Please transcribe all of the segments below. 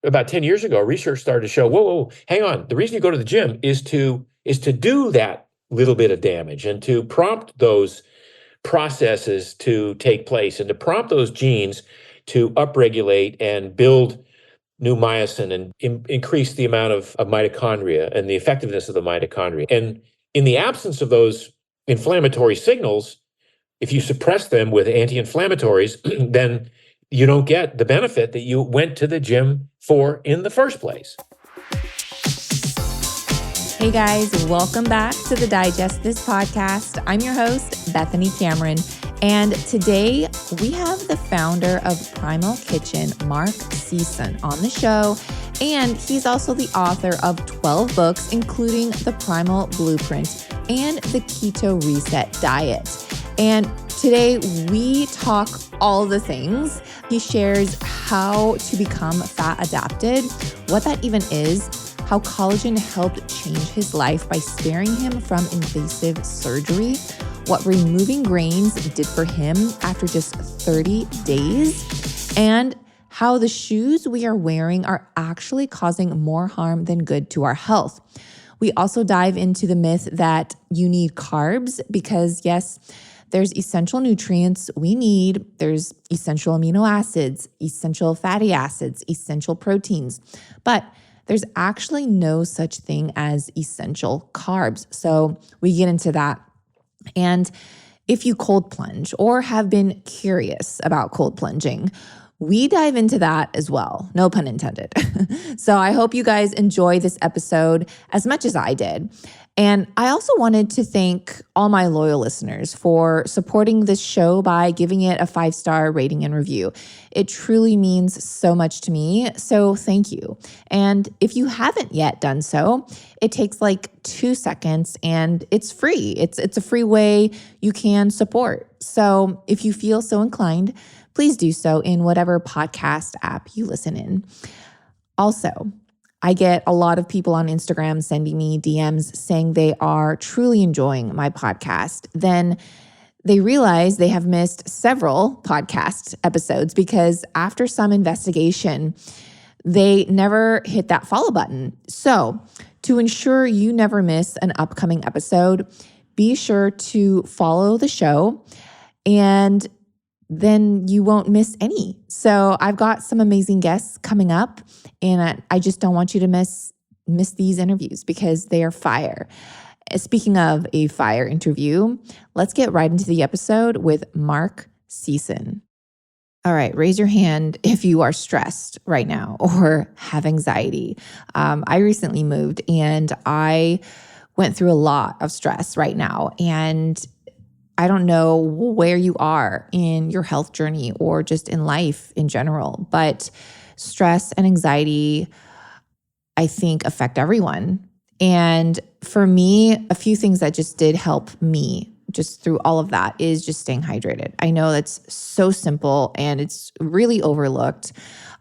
about 10 years ago, research started to show, whoa, hang on. The reason you go to the gym is to do that little bit of damage and to prompt those processes to take place and to prompt those genes to upregulate and build new myosin and increase the amount of mitochondria and the effectiveness of the mitochondria. And in the absence of those inflammatory signals, if you suppress them with anti-inflammatories, then you don't get the benefit that you went to the gym for in the first place. Hey guys, welcome back to the Digest This podcast. I'm your host, Bethany Cameron, and today we have the founder of Primal Kitchen, Mark Sisson, on the show, and he's also the author of 12 books, including The Primal Blueprint and The Keto Reset Diet. And today we talk all the things. He shares how to become fat adapted, what that even is, how collagen helped change his life by sparing him from invasive surgery, what removing grains did for him after just 30 days, and how the shoes we are wearing are actually causing more harm than good to our health. We also dive into the myth that you need carbs because, yes, there's essential nutrients we need. There's essential amino acids, essential fatty acids, essential proteins, but there's actually no such thing as essential carbs. So we get into that. And if you cold plunge or have been curious about cold plunging, we dive into that as well. No pun intended. So I hope you guys enjoy this episode as much as I did. And I also wanted to thank all my loyal listeners for supporting this show by giving it a 5-star rating and review. It truly means so much to me, so thank you. And if you haven't yet done so, it takes like 2 seconds and it's free. It's a free way you can support. So if you feel so inclined, please do so in whatever podcast app you listen in. Also, I get a lot of people on Instagram sending me DMs saying they are truly enjoying my podcast. Then they realize they have missed several podcast episodes because after some investigation, they never hit that follow button. So to ensure you never miss an upcoming episode, be sure to follow the show and then you won't miss any. So I've got some amazing guests coming up and I just don't want you to miss these interviews because they are fire. Speaking of a fire interview, let's get right into the episode with Mark Sisson. All right, raise your hand if you are stressed right now or have anxiety. I recently moved and I went through a lot of stress right now, and I don't know where you are in your health journey or just in life in general, but stress and anxiety, I think, affect everyone. And for me, a few things that just did help me just through all of that is just staying hydrated. I know that's so simple and it's really overlooked.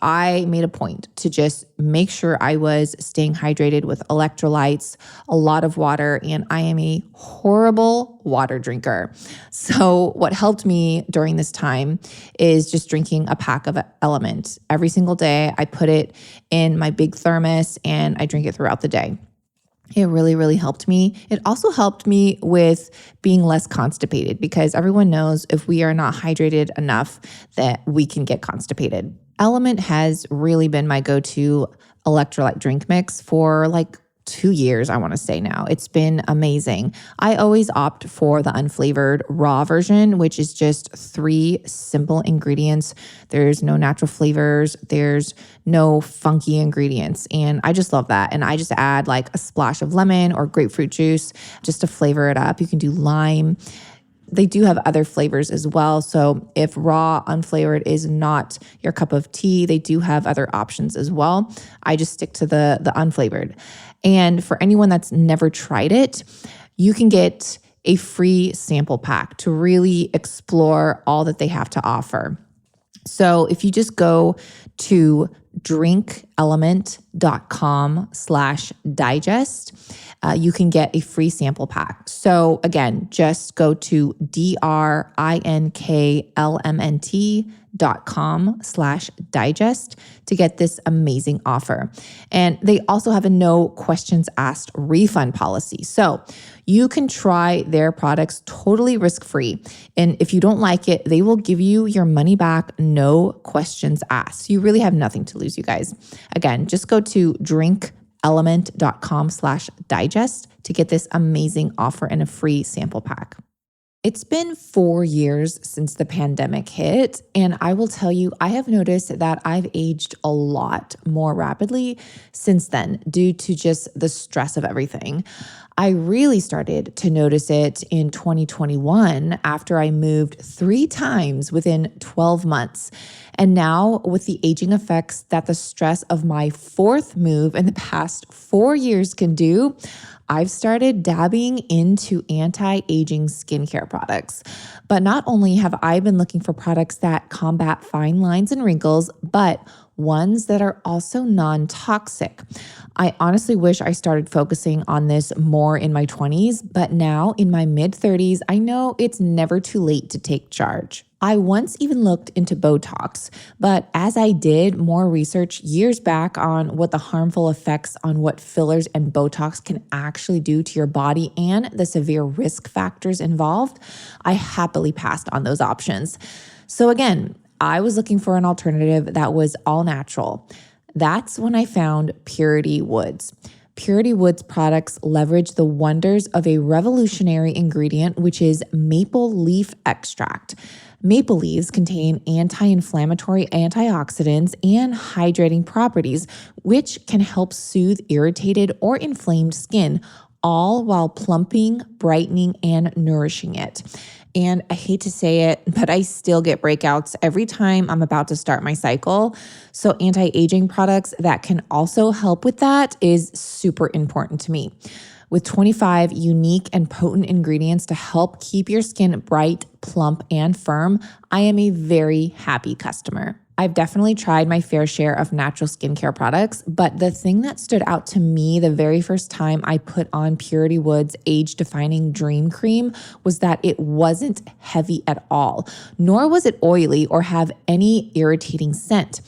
I made a point to just make sure I was staying hydrated with electrolytes, a lot of water, and I am a horrible water drinker. So what helped me during this time is just drinking a pack of Element every single day. I put it in my big thermos and I drink it throughout the day. It really, really helped me. It also helped me with being less constipated because everyone knows if we are not hydrated enough that we can get constipated. Element has really been my go-to electrolyte drink mix for like 2 years, I want to say now. It's been amazing. I always opt for the unflavored raw version, which is just 3 simple ingredients. There's no natural flavors. There's no funky ingredients. And I just love that. And I just add like a splash of lemon or grapefruit juice just to flavor it up. You can do lime. They do have other flavors as well. So if raw, unflavored is not your cup of tea, they do have other options as well. I just stick to the unflavored. And for anyone that's never tried it, you can get a free sample pack to really explore all that they have to offer. So if you just go to drinkelement.com/digest, you can get a free sample pack. So again, just go to drinklmnt.com/digest to get this amazing offer. And they also have a no questions asked refund policy. So you can try their products totally risk-free. And if you don't like it, they will give you your money back, no questions asked. You really have nothing to lose, you guys. Again, just go to drinkelement.com/digest to get this amazing offer and a free sample pack. It's been 4 years since the pandemic hit, and I will tell you, I have noticed that I've aged a lot more rapidly since then due to just the stress of everything. I really started to notice it in 2021 after I moved 3 times within 12 months. And now, with the aging effects that the stress of my 4th move in the past 4 years can do, I've started dabbing into anti-aging skincare products. But not only have I been looking for products that combat fine lines and wrinkles, but ones that are also non-toxic. I honestly wish I started focusing on this more in my 20s, but now in my mid-30s, I know it's never too late to take charge. I once even looked into Botox, but as I did more research years back on what the harmful effects on what fillers and Botox can actually do to your body and the severe risk factors involved, I happily passed on those options. So again, I was looking for an alternative that was all natural. That's when I found Purity Woods. Purity Woods products leverage the wonders of a revolutionary ingredient, which is maple leaf extract. Maple leaves contain anti-inflammatory antioxidants and hydrating properties, which can help soothe irritated or inflamed skin, all while plumping, brightening, and nourishing it. And I hate to say it, but I still get breakouts every time I'm about to start my cycle. So anti-aging products that can also help with that is super important to me. With 25 unique and potent ingredients to help keep your skin bright, plump, and firm, I am a very happy customer. I've definitely tried my fair share of natural skincare products, but the thing that stood out to me the very first time I put on Purity Woods Age-Defining Dream Cream was that it wasn't heavy at all, nor was it oily or have any irritating scent.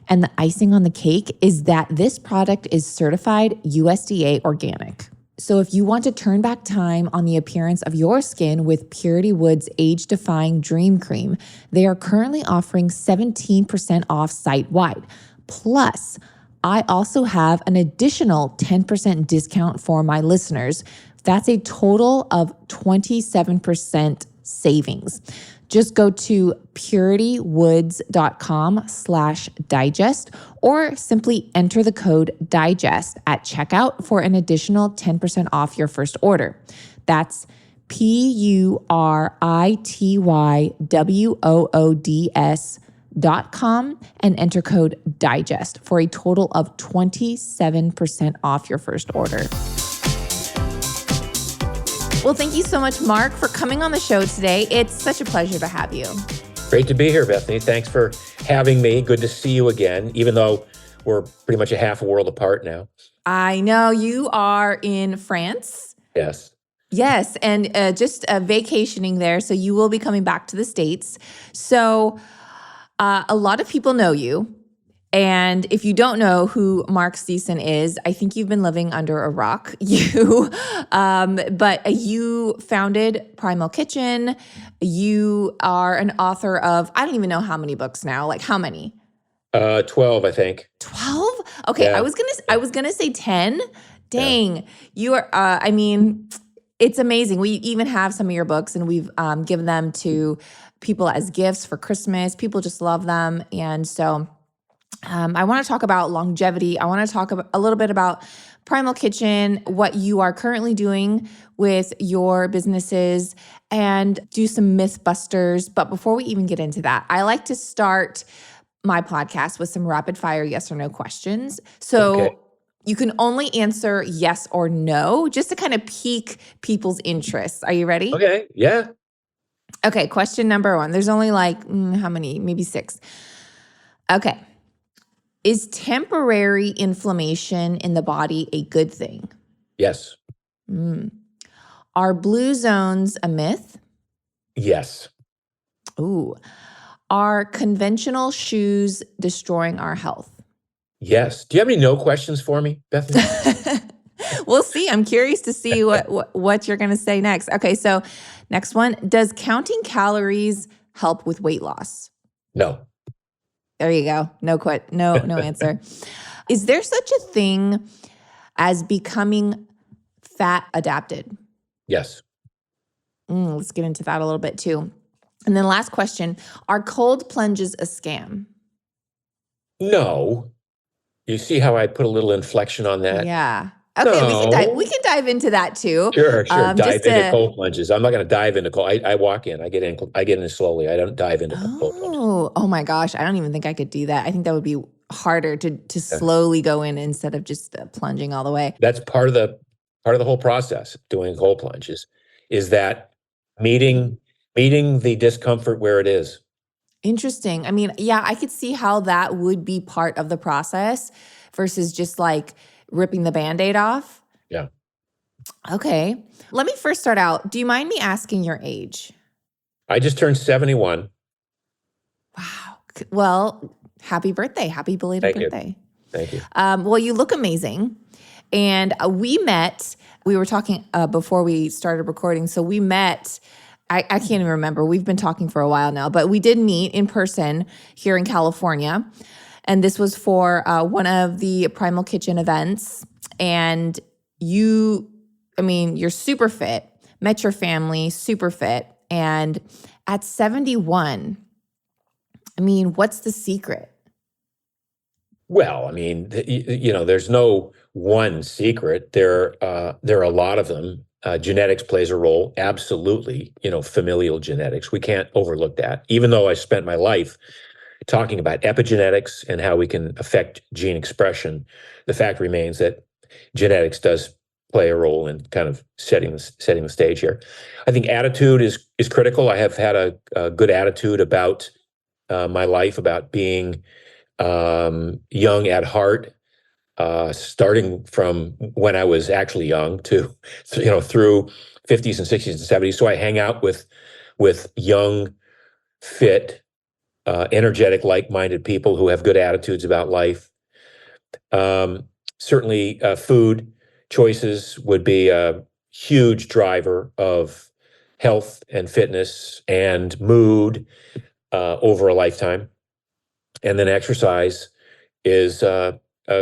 And the icing on the cake is that this product is certified USDA organic. So if you want to turn back time on the appearance of your skin with Purity Woods Age-Defying Dream Cream, they are currently offering 17% off site-wide. Plus, I also have an additional 10% discount for my listeners. That's a total of 27% savings. Just go to puritywoods.com/digest or simply enter the code DIGEST at checkout for an additional 10% off your first order. That's puritywoods.com and enter code DIGEST for a total of 27% off your first order. Well, thank you so much, Mark, for coming on the show today. It's such a pleasure to have you. Great to be here, Bethany. Thanks for having me. Good to see you again, even though we're pretty much a half a world apart now. I know you are in France. Yes. Yes, and just vacationing there. So you will be coming back to the States. So a lot of people know you. And if you don't know who Mark Sisson is, I think you've been living under a rock. But you founded Primal Kitchen. You are an author of, I don't even know how many books now. Like how many? 12, I think. 12? Okay, Yeah. I was gonna say 10. Dang, you are. I mean, it's amazing. We even have some of your books, and we've given them to people as gifts for Christmas. People just love them, and so. I want to talk about longevity. I want to talk a little bit about Primal Kitchen, what you are currently doing with your businesses, and do some myth busters. But before we even get into that, I like to start my podcast with some rapid fire yes or no questions. So Okay. you can only answer yes or no, just to kind of pique people's interests. Are you ready? Okay. Yeah. Okay, question number 1. There's only like, how many? Maybe 6. Okay. Is temporary inflammation in the body a good thing? Yes. Mm. Are blue zones a myth? Yes. Ooh. Are conventional shoes destroying our health? Yes. Do you have any no questions for me, Bethany? We'll see. I'm curious to see what you're going to say next. Okay, so next one. Does counting calories help with weight loss? No. There you go. No answer. Is there such a thing as becoming fat adapted? Yes. Let's get into that a little bit too. And then last question, are cold plunges a scam? No. You see how I put a little inflection on that? Yeah. Okay, we No. can dive into that too. Sure. Dive Just into to cold plunges. I'm not going to dive into cold. I walk in. I get in slowly. I don't dive into cold plunges. Oh my gosh. I don't even think I could do that. I think that would be harder to Yeah. slowly go in instead of just plunging all the way. That's part of the whole process. Doing cold plunges is that meeting the discomfort where it is. Interesting. I mean, yeah, I could see how that would be part of the process versus just like ripping the Band-Aid off. Yeah. Okay. Let me first start out. Do you mind me asking your age? I just turned 71. Wow. Well, happy birthday. Happy belated Thank you. birthday. Thank you. Well, you look amazing. And we were talking before we started recording. So we met, I can't even remember. We've been talking for a while now, but we did meet in person here in California. And this was for one of the Primal Kitchen events. And you're super fit, met your family, super fit. And at 71, what's the secret? Well, there's no one secret. There are a lot of them. Genetics plays a role, absolutely. Familial genetics. We can't overlook that. Even though I spent my life talking about epigenetics and how we can affect gene expression, the fact remains that genetics does play a role in kind of setting the stage here. I think attitude is critical. I have had a good attitude about my life, about being young at heart, starting from when I was actually young to, through 50s and 60s and 70s. So I hang out with young, fit, energetic, like-minded people who have good attitudes about life. Certainly, food choices would be a huge driver of health and fitness and mood over a lifetime. And then exercise is a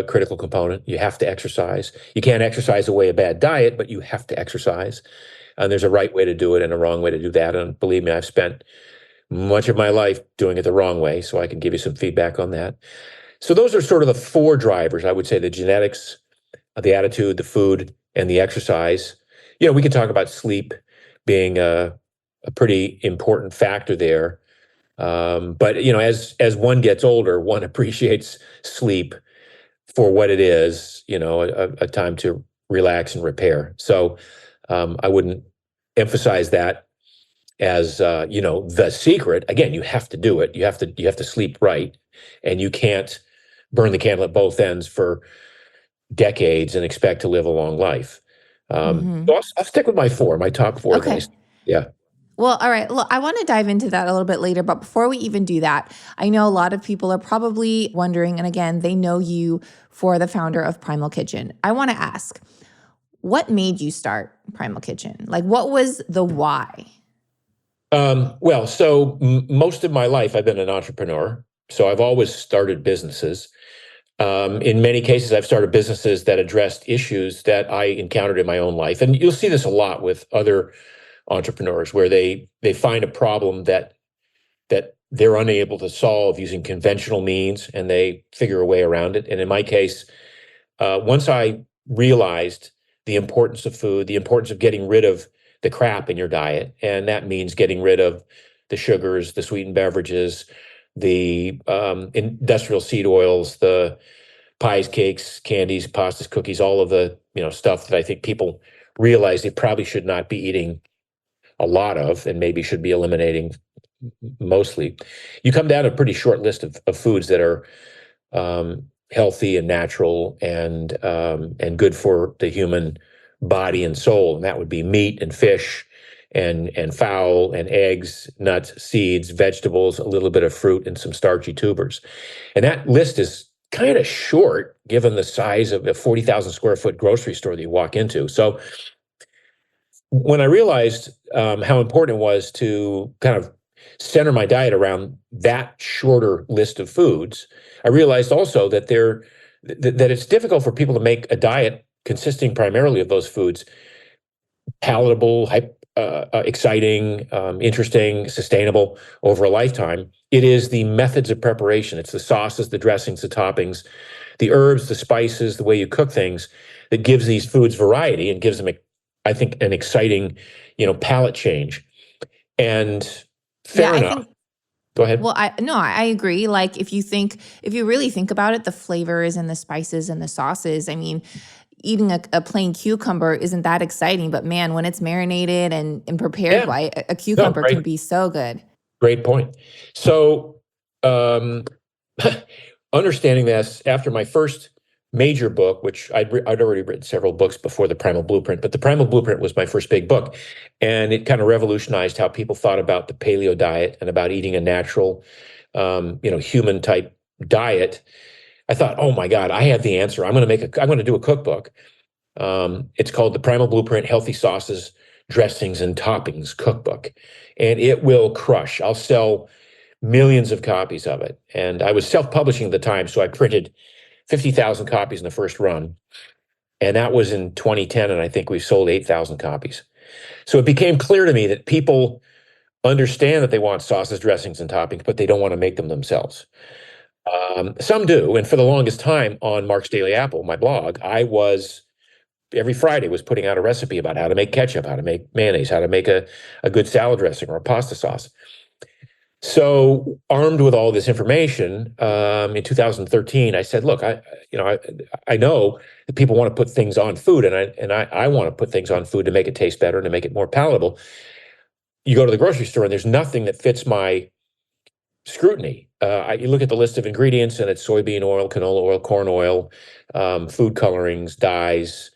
critical component. You have to exercise. You can't exercise away a bad diet, but you have to exercise. And there's a right way to do it and a wrong way to do that. And believe me, I've spent much of my life doing it the wrong way, so I can give you some feedback on that. So those are sort of the four drivers. I would say the genetics, the attitude, the food, and the exercise. We can talk about sleep being a pretty important factor there. But as one gets older, one appreciates sleep for what it is, a time to relax and repair. So I wouldn't emphasize that as the secret. Again, you have to do it. You have to sleep right, and you can't burn the candle at both ends for decades and expect to live a long life. So I'll stick with my top four. Okay. Guys. Yeah. Well, all right. Look, I want to dive into that a little bit later, but before we even do that, I know a lot of people are probably wondering, and again, they know you for the founder of Primal Kitchen. I want to ask, what made you start Primal Kitchen? Like, what was the why? So most of my life, I've been an entrepreneur. So I've always started businesses. In many cases, I've started businesses that addressed issues that I encountered in my own life. And you'll see this a lot with other entrepreneurs, where they find a problem that they're unable to solve using conventional means, and they figure a way around it. And in my case, once I realized the importance of food, the importance of getting rid of the crap in your diet, and that means getting rid of the sugars, the sweetened beverages, the industrial seed oils, the pies, cakes, candies, pastas, cookies, all of the stuff that I think people realize they probably should not be eating a lot of, and maybe should be eliminating mostly. You come down a pretty short list of foods that are healthy and natural and good for the human body and soul. And that would be meat and fish and fowl and eggs, nuts, seeds, vegetables, a little bit of fruit, and some starchy tubers. And that list is kind of short given the size of a 40,000 square foot grocery store that you walk into. So when I realized how important it was to kind of center my diet around that shorter list of foods, I realized also that that it's difficult for people to make a diet consisting primarily of those foods palatable, exciting, interesting, sustainable over a lifetime. It is the methods of preparation. It's the sauces, the dressings, the toppings, the herbs, the spices, the way you cook things that gives these foods variety and gives them, I think, an exciting, palate change. And Yeah, fair I enough. think Go ahead. well, I agree. Like if you really think about it, the flavors and the spices and the sauces, I mean, eating a plain cucumber isn't that exciting, but man, when it's marinated and prepared Yeah. right, a No, cucumber great. can be so good. Great point. So, understanding this after my first major book, which I'd already written several books before the Primal Blueprint, but the Primal Blueprint was my first big book, and it kind of revolutionized how people thought about the paleo diet and about eating a natural, human type diet. I thought, oh my God, I have the answer. I'm going to do a cookbook. It's called the Primal Blueprint Healthy Sauces, Dressings, and Toppings Cookbook. And it will crush. I'll sell millions of copies of it. And I was self-publishing at the time, so I printed 50,000 copies in the first run. And that was in 2010, and I think we sold 8,000 copies. So it became clear to me that people understand that they want sauces, dressings, and toppings, but they don't want to make them themselves. Some do. And for the longest time on Mark's Daily Apple, my blog, I was every Friday was putting out a recipe about how to make ketchup, how to make mayonnaise, how to make a good salad dressing or a pasta sauce. So armed with all this information, in 2013, I said, look, I know that people want to put things on food, and I want to put things on food to make it taste better and to make it more palatable. You go to the grocery store and there's nothing that fits my scrutiny. You look at the list of ingredients and it's soybean oil, canola oil, corn oil, food colorings, dyes,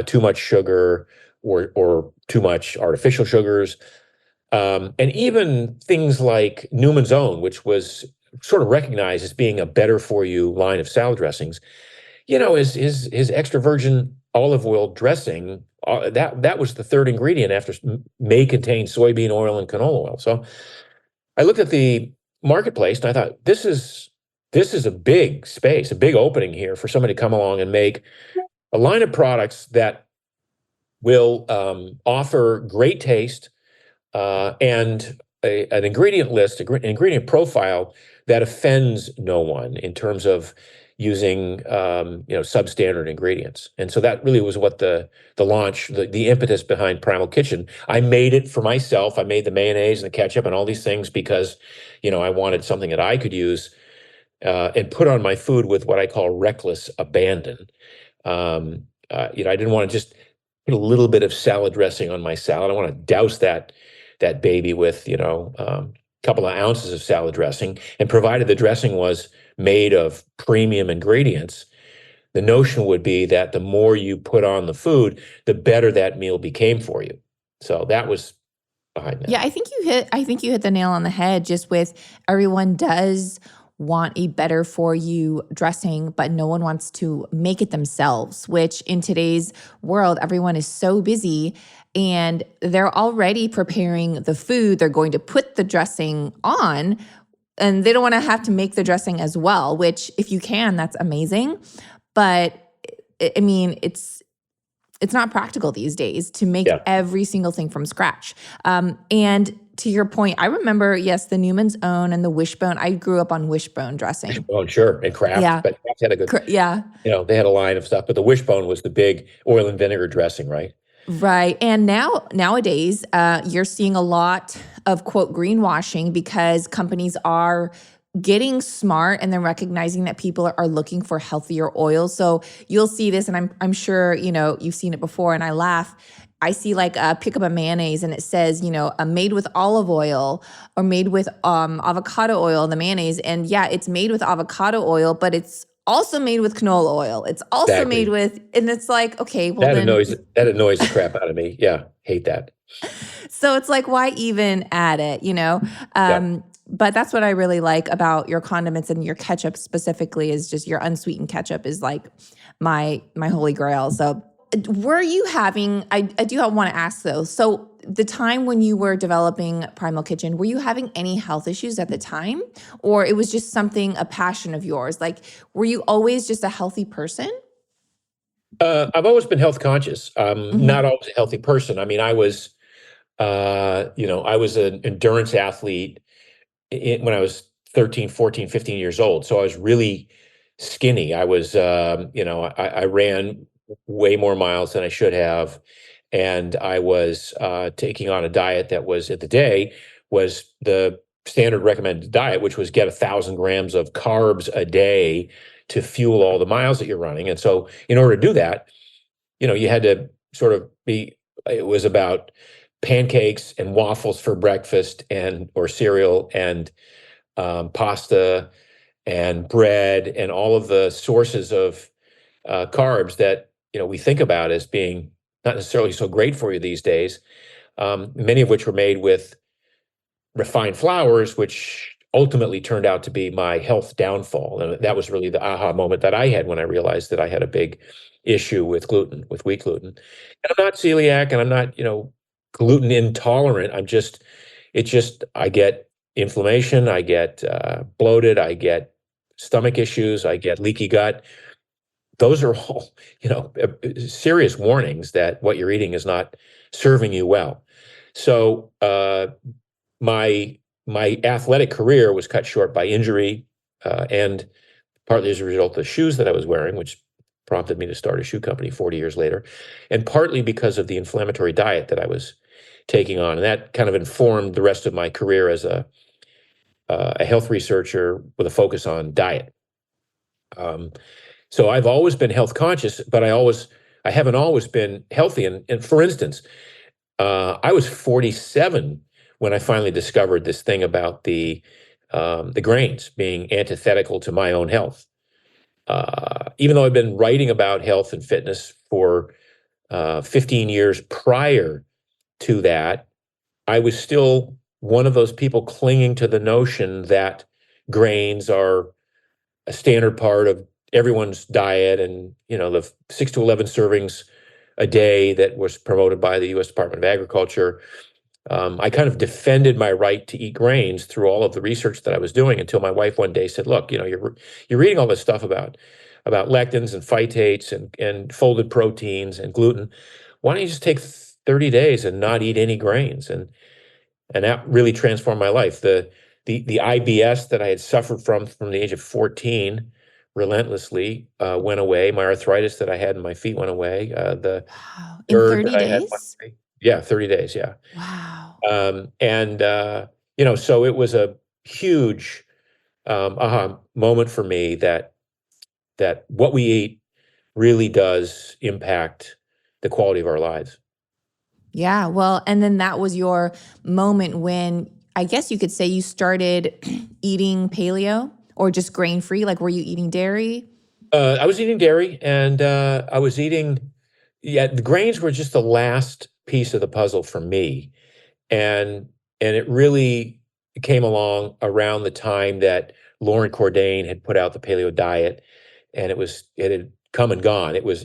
too much sugar or too much artificial sugars. And even things like Newman's Own, which was sort of recognized as being a better for you line of salad dressings, his extra virgin olive oil dressing, that was the third ingredient after may contain soybean oil and canola oil. So I looked at the marketplace and I thought, this is a big space, a big opening here for somebody to come along and make a line of products that will offer great taste and an ingredient list, an ingredient profile that offends no one in terms of using substandard ingredients. And so that really was what the launch, the impetus behind Primal Kitchen. I made it for myself. I made the mayonnaise and the ketchup and all these things because I wanted something that I could use and put on my food with what I call reckless abandon. I didn't want to just put a little bit of salad dressing on my salad. I want to douse that baby with a couple of ounces of salad dressing, and provided the dressing was made of premium ingredients, the notion would be that the more you put on the food, the better that meal became for you. So that was behind that. Yeah, I think you hit the nail on the head just with everyone does want a better for you dressing, but no one wants to make it themselves, which in today's world, everyone is so busy and they're already preparing the food. They're going to put the dressing on and they don't want to have to make the dressing as well, which if you can, that's amazing. But I mean, it's not practical these days to make every single thing from scratch. And to your point, I remember, yes, the Newman's Own and the Wishbone. I grew up on Wishbone dressing. Wishbone, sure, and Kraft. Yeah. But Kraft had a good, Yeah. They had a line of stuff, but the Wishbone was the big oil and vinegar dressing, right? Right. And nowadays, you're seeing a lot of, quote, greenwashing because companies are getting smart and then recognizing that people are looking for healthier oils. So you'll see this, and I'm sure, you've seen it before, and I laugh. I see pick up a mayonnaise and it says, made with olive oil or made with avocado oil, the mayonnaise. And yeah, it's made with avocado oil, but it's also made with canola oil. It's also made Exactly. with, and it's like, okay, well That then, annoys that annoys the crap out of me. Yeah, hate that. so it's like, why even add it, you know? Yeah. But that's what I really like about your condiments and your ketchup specifically is just your unsweetened ketchup is like my holy grail. So were you having, I do want to ask though, so the time when you were developing Primal Kitchen, were you having any health issues at the time? Or it was just something, a passion of yours? Like, were you always just a healthy person? I've always been health conscious. Hmm. Not always a healthy person. I mean, I was an endurance athlete when I was 13, 14, 15 years old. So I was really skinny. I ran way more miles than I should have. And I was taking on a diet that was at the day was the standard recommended diet, which was get 1,000 grams of carbs a day to fuel all the miles that you're running. And so in order to do that, you had to sort of it was about pancakes and waffles for breakfast and or cereal and pasta and bread and all of the sources of carbs that we think about as being not necessarily so great for you these days. Many of which were made with refined flours, which ultimately turned out to be my health downfall. And that was really the aha moment that I had when I realized that I had a big issue with gluten, with wheat gluten. And I'm not celiac and I'm not, gluten intolerant. I get inflammation, I get bloated, I get stomach issues, I get leaky gut. Those are all, serious warnings that what you're eating is not serving you well. So, my my athletic career was cut short by injury, and partly as a result of the shoes that I was wearing, which prompted me to start a shoe company 40 years later, and partly because of the inflammatory diet that I was taking on, and that kind of informed the rest of my career as a health researcher with a focus on diet. Um, so I've always been health conscious, but I haven't always been healthy. And for instance, I was 47 when I finally discovered this thing about the grains being antithetical to my own health. Even though I've been writing about health and fitness for 15 years prior to that, I was still one of those people clinging to the notion that grains are a standard part of everyone's diet, and the 6 to 11 servings a day that was promoted by the U.S. Department of Agriculture. I kind of defended my right to eat grains through all of the research that I was doing until my wife one day said, "Look, you're reading all this stuff about lectins and phytates and folded proteins and gluten. Why don't you just take 30 days and not eat any grains?" And that really transformed my life. The IBS that I had suffered from the age of 14 relentlessly went away. My arthritis that I had in my feet went away. The Wow. In GERD that 30 I had went days? away. Yeah, 30 days. Yeah. Wow. And so it was a huge aha moment for me that what we eat really does impact the quality of our lives. Yeah. Well, and then that was your moment when I guess you could say you started eating paleo or just grain free. Like, were you eating dairy? I was eating dairy, and I was eating. Yeah, the grains were just the last piece of the puzzle for me, and it really came along around the time that Lauren Cordain had put out the paleo diet, and it had come and gone. It was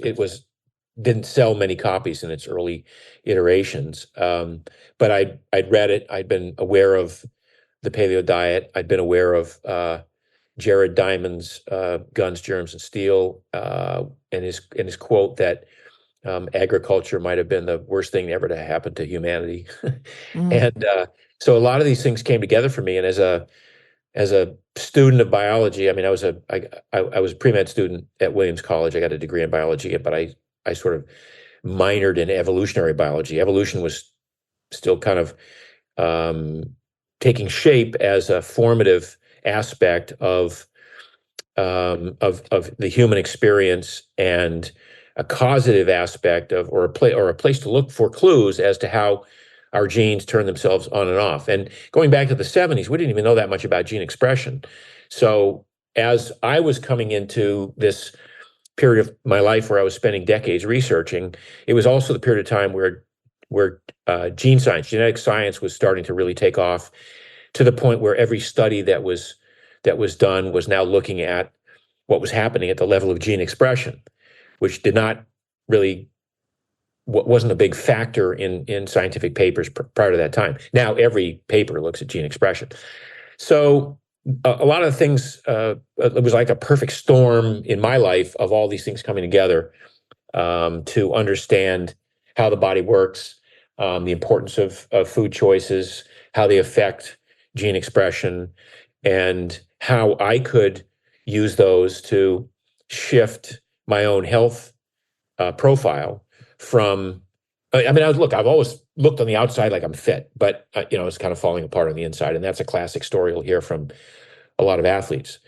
didn't sell many copies in its early iterations, but I'd read it. I'd been aware of the paleo diet. I'd been aware of Jared Diamond's Guns, Germs, and Steel, and his quote that agriculture might have been the worst thing ever to happen to humanity. Mm. And so a lot of these things came together for me. And as a student of biology, I mean, I was a pre-med student at Williams College. I got a degree in biology, but I sort of minored in evolutionary biology. Evolution was still kind of um, taking shape as a formative aspect of the human experience, and a causative aspect of or a place to look for clues as to how our genes turn themselves on and off. And going back to the 70s, we didn't even know that much about gene expression. So as I was coming into this period of my life where I was spending decades researching, it was also the period of time where gene science, genetic science was starting to really take off to the point where every study that was done was now looking at what was happening at the level of gene expression, which did not really wasn't a big factor in scientific papers prior to that time. Now every paper looks at gene expression. So a lot of the things, it was like a perfect storm in my life of all these things coming together to understand how the body works, the importance of food choices, how they affect gene expression, and how I could use those to shift my own health profile from. I mean, I've always looked on the outside like I'm fit, but it's kind of falling apart on the inside, and that's a classic story you'll hear from a lot of athletes.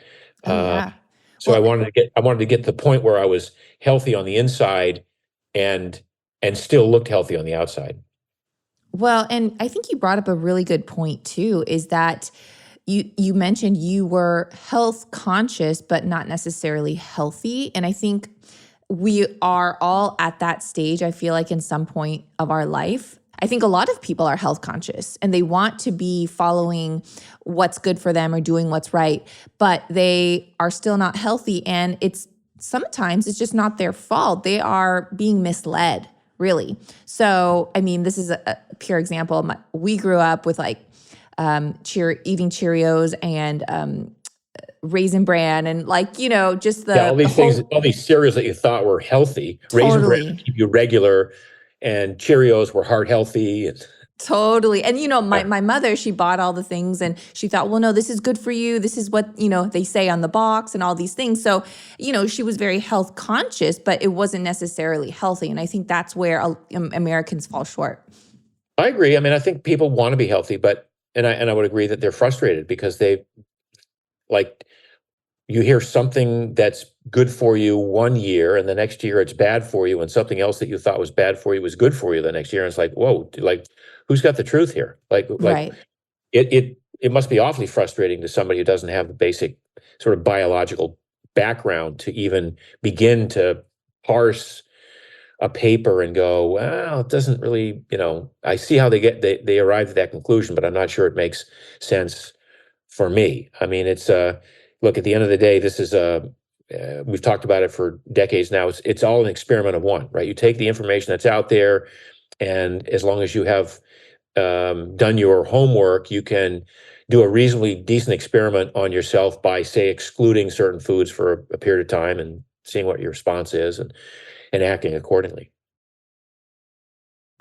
Oh yeah. So I Well, wanted to get to the point where I was healthy on the inside and still looked healthy on the outside. well, and I think you brought up a really good point too, is that you mentioned you were health conscious but not necessarily healthy. And I think we are all at that stage, I feel like, in some point of our life. I think a lot of people are health conscious and they want to be following what's good for them or doing what's right, but they are still not healthy. And sometimes it's just not their fault. They are being misled, really. So, I mean, this is a pure example. We grew up with like eating Cheerios and Raisin Bran and just Yeah, all the these things, whole. all these cereals that you thought were healthy, Raisin Bran would Totally. keep you regular, and Cheerios were heart healthy. Totally. And Yeah, my mother, she bought all the things and she thought, well, no, this is good for you. This is what, they say on the box and all these things. So, she was very health conscious, but it wasn't necessarily healthy. And I think that's where Americans fall short. I agree. I mean, I think people want to be healthy, but I would agree that they're frustrated because they like you hear something that's good for you one year and the next year it's bad for you, and something else that you thought was bad for you was good for you the next year. And it's like, whoa, like who's got the truth here? Like Right. it must be awfully frustrating to somebody who doesn't have the basic sort of biological background to even begin to parse a paper and go, well, it doesn't really, I see how they arrived at that conclusion, but I'm not sure it makes sense for me. I mean, it's look, at the end of the day, this is we've talked about it for decades now. It's all an experiment of one, right? You take the information that's out there, and as long as you have done your homework, you can do a reasonably decent experiment on yourself by, say, excluding certain foods for a period of time and seeing what your response is and acting accordingly.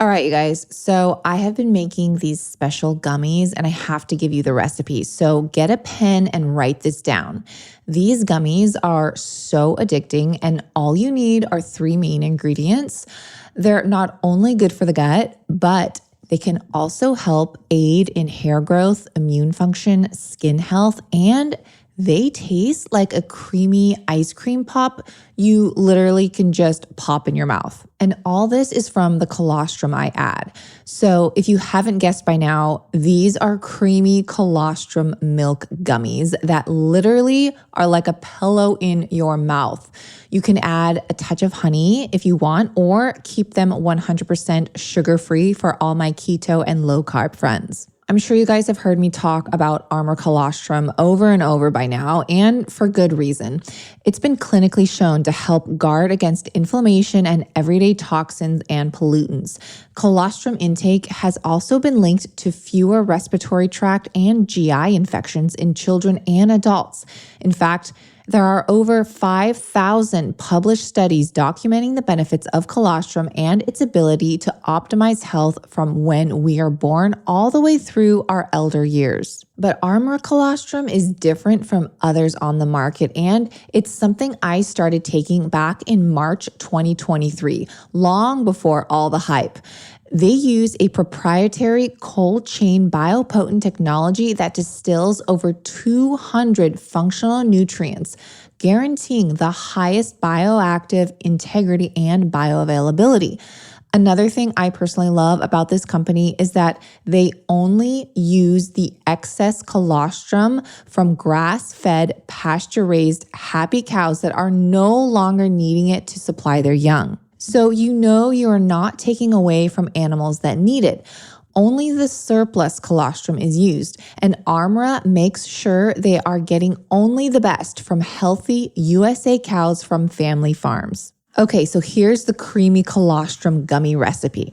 All right, you guys. So I have been making these special gummies and I have to give you the recipe. So get a pen and write this down. These gummies are so addicting and all you need are 3 main ingredients. They're not only good for the gut, but they can also help aid in hair growth, immune function, skin health, and they taste like a creamy ice cream pop you literally can just pop in your mouth. And all this is from the colostrum I add. So if you haven't guessed by now, these are creamy colostrum milk gummies that literally are like a pillow in your mouth. You can add a touch of honey if you want, or keep them 100% sugar-free for all my keto and low-carb friends. I'm sure you guys have heard me talk about Armura colostrum over and over by now, and for good reason. It's been clinically shown to help guard against inflammation and everyday toxins and pollutants. Colostrum intake has also been linked to fewer respiratory tract and GI infections in children and adults. In fact, there are over 5,000 published studies documenting the benefits of colostrum and its ability to optimize health from when we are born all the way through our elder years. But Armura colostrum is different from others on the market, and it's something I started taking back in March 2023, long before all the hype. They use a proprietary cold chain biopotent technology that distills over 200 functional nutrients, guaranteeing the highest bioactive integrity and bioavailability. Another thing I personally love about this company is that they only use the excess colostrum from grass-fed, pasture-raised, happy cows that are no longer needing it to supply their young. So you know you're not taking away from animals that need it. Only the surplus colostrum is used, and Armura makes sure they are getting only the best from healthy USA cows from family farms. Okay, so here's the creamy colostrum gummy recipe.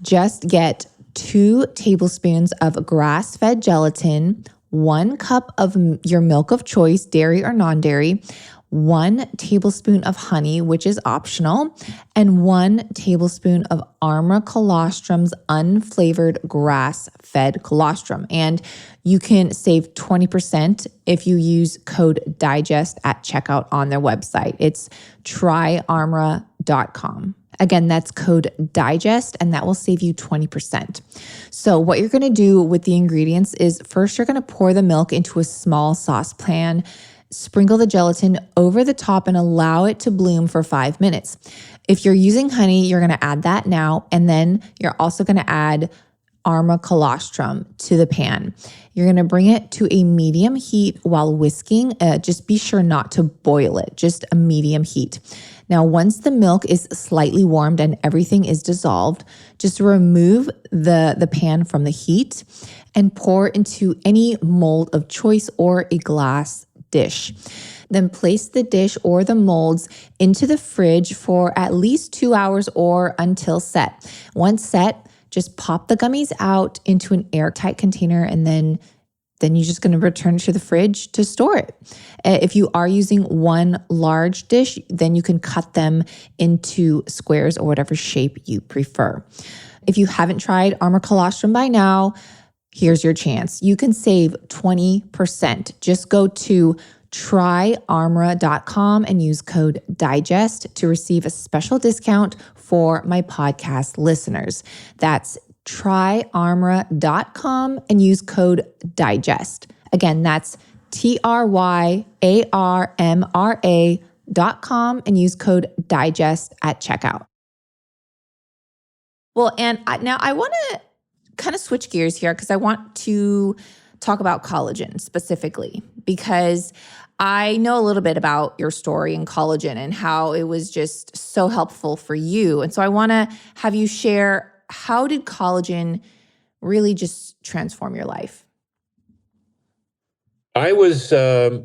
Just get 2 tablespoons of grass-fed gelatin, 1 cup of your milk of choice, dairy or non-dairy, 1 tablespoon of honey, which is optional, and 1 tablespoon of Armura Colostrum's unflavored grass-fed colostrum. And you can save 20% if you use code DIGEST at checkout on their website. It's tryarmura.com. Again, that's code DIGEST, and that will save you 20%. So what you're gonna do with the ingredients is first you're gonna pour the milk into a small saucepan, sprinkle the gelatin over the top and allow it to bloom for 5 minutes. If you're using honey, you're gonna add that now, and then you're also gonna add Armura colostrum to the pan. You're gonna bring it to a medium heat while whisking. Just be sure not to boil it, just a medium heat. Now, once the milk is slightly warmed and everything is dissolved, just remove the pan from the heat and pour into any mold of choice or a glass dish. Then place the dish or the molds into the fridge for at least 2 hours or until set. Once set, just pop the gummies out into an airtight container, and then you're just going to return it to the fridge to store it. If you are using one large dish, then you can cut them into squares or whatever shape you prefer. If you haven't tried Armura colostrum by now, here's your chance. You can save 20%. Just go to tryarmura.com and use code DIGEST to receive a special discount for my podcast listeners. That's tryarmura.com and use code DIGEST. Again, that's tryarmra.com and use code DIGEST at checkout. Well, and now I want to kind of switch gears here because I want to talk about collagen specifically, because I know a little bit about your story in collagen and how it was just so helpful for you. And so I want to have you share, how did collagen really just transform your life? I was, I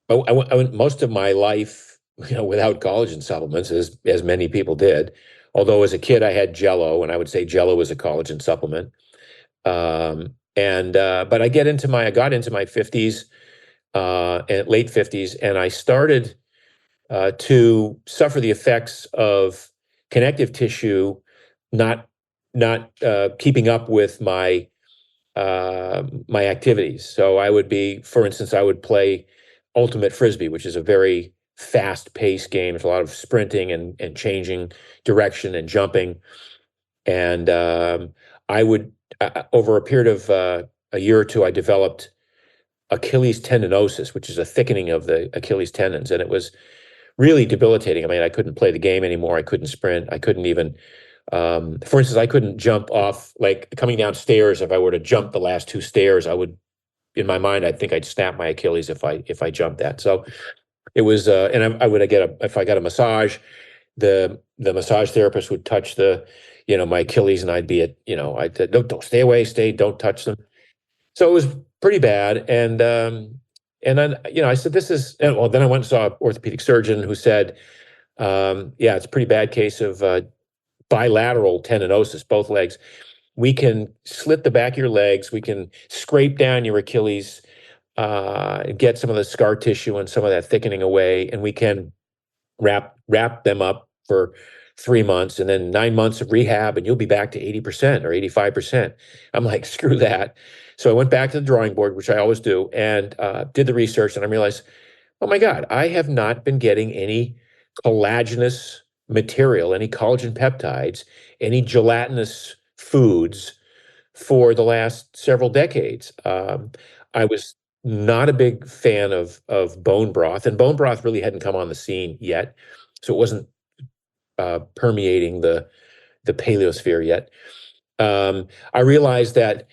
went most of my life, without collagen supplements, as many people did. Although as a kid I had Jello, and I would say Jello is a collagen supplement. But I got into my 50s, and late 50s, and I started to suffer the effects of connective tissue not keeping up with my my activities. So I would be, for instance, I would play ultimate frisbee, which is a very fast-paced game. There's a lot of sprinting and changing direction and jumping. And I would, over a period of a year or two, I developed Achilles tendinosis, which is a thickening of the Achilles tendons, and it was really debilitating. I mean, I couldn't play the game anymore. I couldn't sprint. I couldn't even, for instance, I couldn't jump off, like coming downstairs. If I were to jump the last 2 stairs, I would, in my mind, I think I'd snap my Achilles if I jumped that. So it was, and I would if I got a massage, the massage therapist would touch my Achilles, and I'd be I'd don't stay away, don't touch them. So it was pretty bad. And then, I said, this is, well, then I went and saw an orthopedic surgeon who said, yeah, it's a pretty bad case of bilateral tendinosis, both legs. We can slit the back of your legs. We can scrape down your Achilles, get some of the scar tissue and some of that thickening away. And we can wrap them up for 3 months, and then 9 months of rehab, and you'll be back to 80% or 85%. I'm like, screw that. So I went back to the drawing board, which I always do, and did the research, and I realized, oh my God, I have not been getting any collagenous material, any collagen peptides, any gelatinous foods for the last several decades. I was not a big fan of bone broth, and bone broth really hadn't come on the scene yet. So it wasn't permeating the the paleosphere yet. I realized that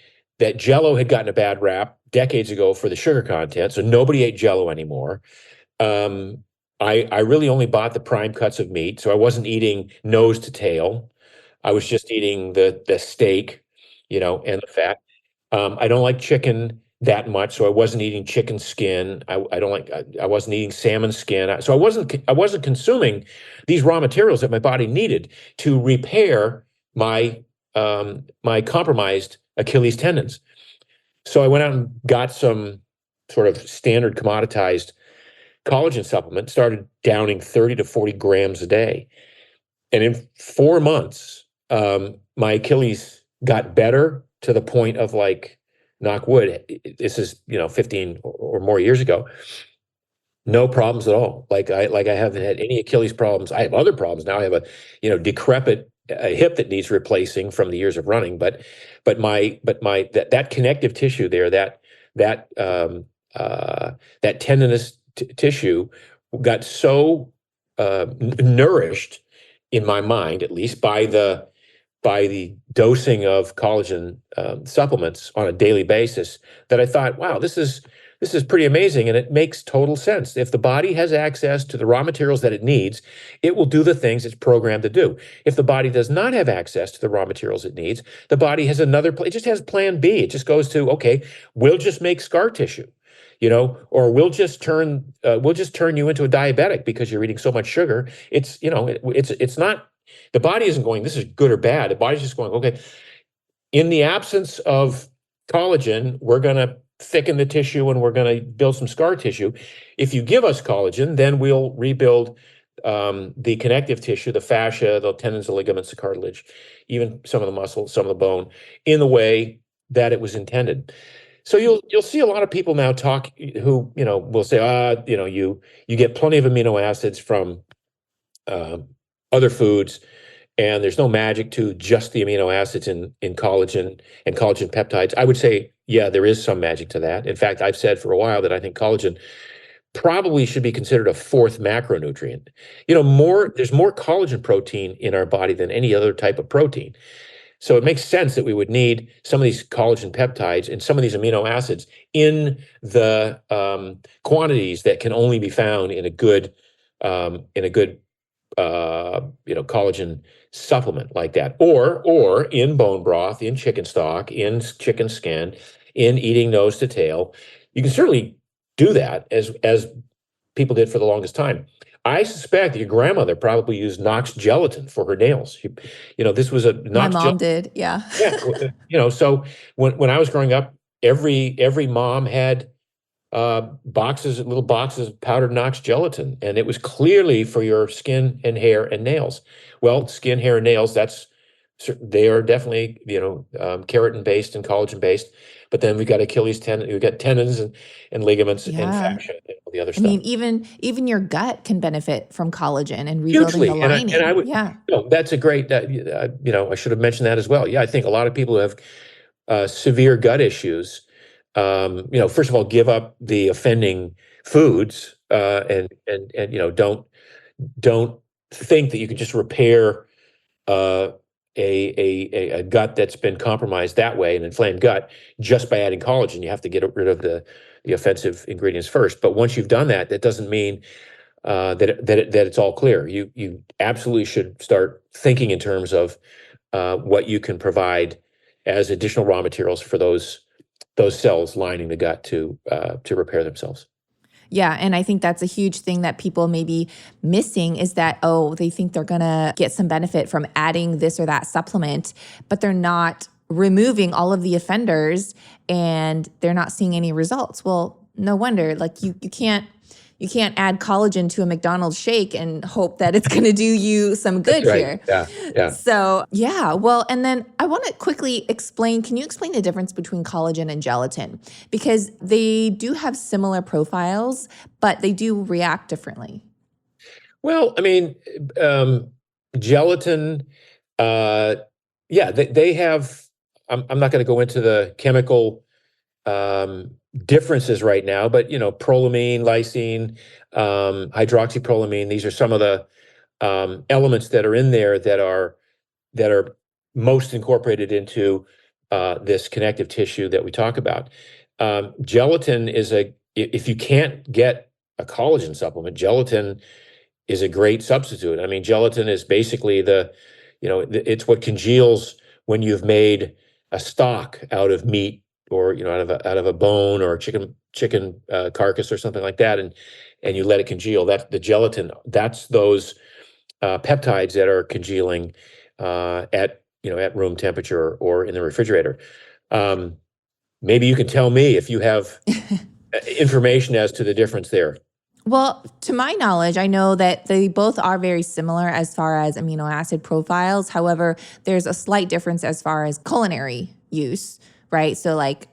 Jell-O had gotten a bad rap decades ago for the sugar content, so nobody ate Jell-O anymore. I really only bought the prime cuts of meat, so I wasn't eating nose to tail. I was just eating the steak, and the fat. I don't like chicken that much, so I wasn't eating chicken skin. I don't like. I wasn't eating salmon skin. So I wasn't consuming these raw materials that my body needed to repair my compromised Achilles tendons. So I went out and got some sort of standard commoditized collagen supplement, started downing 30 to 40 grams a day. And in 4 months, my Achilles got better to the point of, like, knock wood. This is, 15 or more years ago. No problems at all. Like I haven't had any Achilles problems. I have other problems now. I have a decrepit hip that needs replacing from the years of running. But that connective tissue there, that that tendinous tissue got so nourished, in my mind, at least, by the dosing of collagen supplements on a daily basis, that I thought, wow, this is pretty amazing, and it makes total sense. If the body has access to the raw materials that it needs, it will do the things it's programmed to do. If the body does not have access to the raw materials it needs, the body has it just has plan B. It just goes to, okay, we'll just make scar tissue, or we'll just turn you into a diabetic because you're eating so much sugar. It's not, the body isn't going, this is good or bad. The body's just going, okay, in the absence of collagen, we're going to thicken the tissue and we're going to build some scar tissue. If you give us collagen, then we'll rebuild the connective tissue, the fascia, the tendons, the ligaments, the cartilage, even some of the muscle, some of the bone, in the way that it was intended. So you'll see a lot of people now talk who will say, you get plenty of amino acids from other foods, and there's no magic to just the amino acids in collagen and collagen peptides. I would say, yeah, there is some magic to that. In fact, I've said for a while that I think collagen probably should be considered a fourth macronutrient. There's more collagen protein in our body than any other type of protein. So it makes sense that we would need some of these collagen peptides and some of these amino acids in the quantities that can only be found in a good collagen supplement like that, or in bone broth, in chicken stock, in chicken skin, in eating nose to tail. You can certainly do that, as people did for the longest time. I suspect your grandmother probably used Knox gelatin for her nails. This was a My Knox mom did, yeah. Yeah, so when I was growing up, every mom had little boxes of powdered Knox gelatin, and it was clearly for your skin and hair and nails. Well, skin, hair, and nails, they are definitely keratin based and collagen based. But then we've got Achilles tendon, we've got tendons and ligaments and Yeah. fascia and all the other I stuff. mean, even your gut can benefit from collagen and rebuilding Hugely, the lining. and I would, Yeah. that's a great, I should have mentioned that as well. Yeah, I think a lot of people who have severe gut issues, first of all, give up the offending foods, and don't think that you can just repair a gut that's been compromised that way, an inflamed gut, just by adding collagen. You have to get rid of the offensive ingredients first. But once you've done that, that doesn't mean that it's all clear. You absolutely should start thinking in terms of what you can provide as additional raw materials for those cells lining the gut to repair themselves. Yeah, and I think that's a huge thing that people may be missing, is that, they think they're going to get some benefit from adding this or that supplement, but they're not removing all of the offenders and they're not seeing any results. Well, no wonder. Like, you can't add collagen to a McDonald's shake and hope that it's going to do you some good. Right. Here. Yeah. So, yeah. Well, and then I want to quickly can you explain the difference between collagen and gelatin? Because they do have similar profiles, but they do react differently. Well, I mean, gelatin, they have, I'm not going to go into the chemical differences right now, but prolamine, lysine, hydroxyprolamine, these are some of the elements that are in there that are that are most incorporated into this connective tissue that we talk about. Gelatin is if you can't get a collagen supplement, gelatin is a great substitute. I mean, gelatin is basically it's what congeals when you've made a stock out of meat, or out of a bone, or a chicken carcass or something like that, and you let it congeal. That's the gelatin. That's those peptides that are congealing at room temperature or in the refrigerator. Maybe you can tell me if you have information as to the difference there. Well, to my knowledge, I know that they both are very similar as far as amino acid profiles. However, there's a slight difference as far as culinary use, right? So like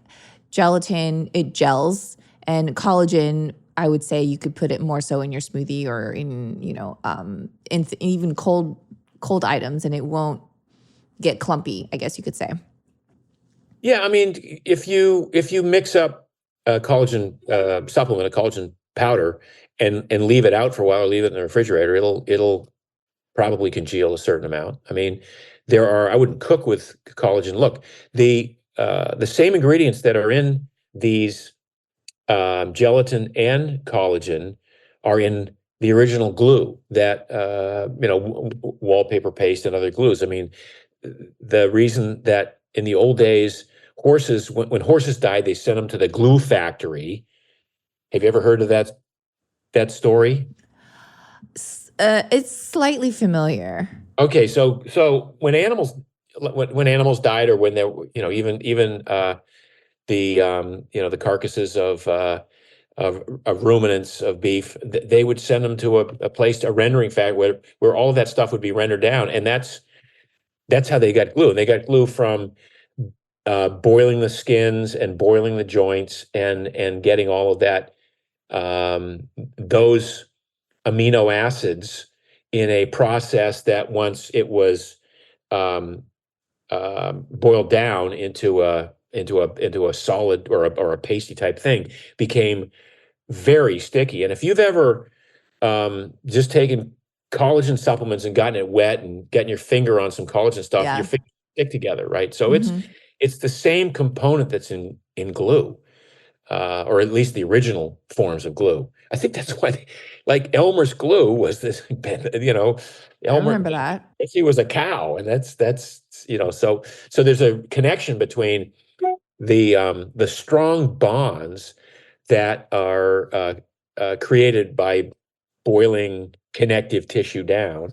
gelatin, it gels, and collagen, I would say you could put it more so in your smoothie or in, in even cold items, and it won't get clumpy, I guess you could say. Yeah, I mean, if you mix up a collagen supplement, a collagen powder, and leave it out for a while, or leave it in the refrigerator, it'll probably congeal a certain amount. I mean, I wouldn't cook with collagen. Look, the same ingredients that are in these gelatin and collagen are in the original glue that wallpaper paste and other glues. I mean, the reason that in the old days, horses, when horses died, they sent them to the glue factory. Have you ever heard of that story? It's slightly familiar. Okay, so when animals died, or when they were, even the carcasses of ruminants of beef, they would send them to a place, a rendering factory, where all of that stuff would be rendered down, and that's how they got glue. And they got glue from boiling the skins and boiling the joints and getting all of that, those amino acids in a process that, once it was boiled down into a solid or a pasty type thing, became very sticky. And if you've ever just taken collagen supplements and gotten it wet and getting your finger on some collagen stuff, Yeah. your fingers stick together, right? So Mhm. it's the same component that's in glue, or at least the original forms of glue. I think that's why, like Elmer's glue was this, I Elmer, remember that. he was a cow, and that's so there's a connection between the strong bonds that are created by boiling connective tissue down,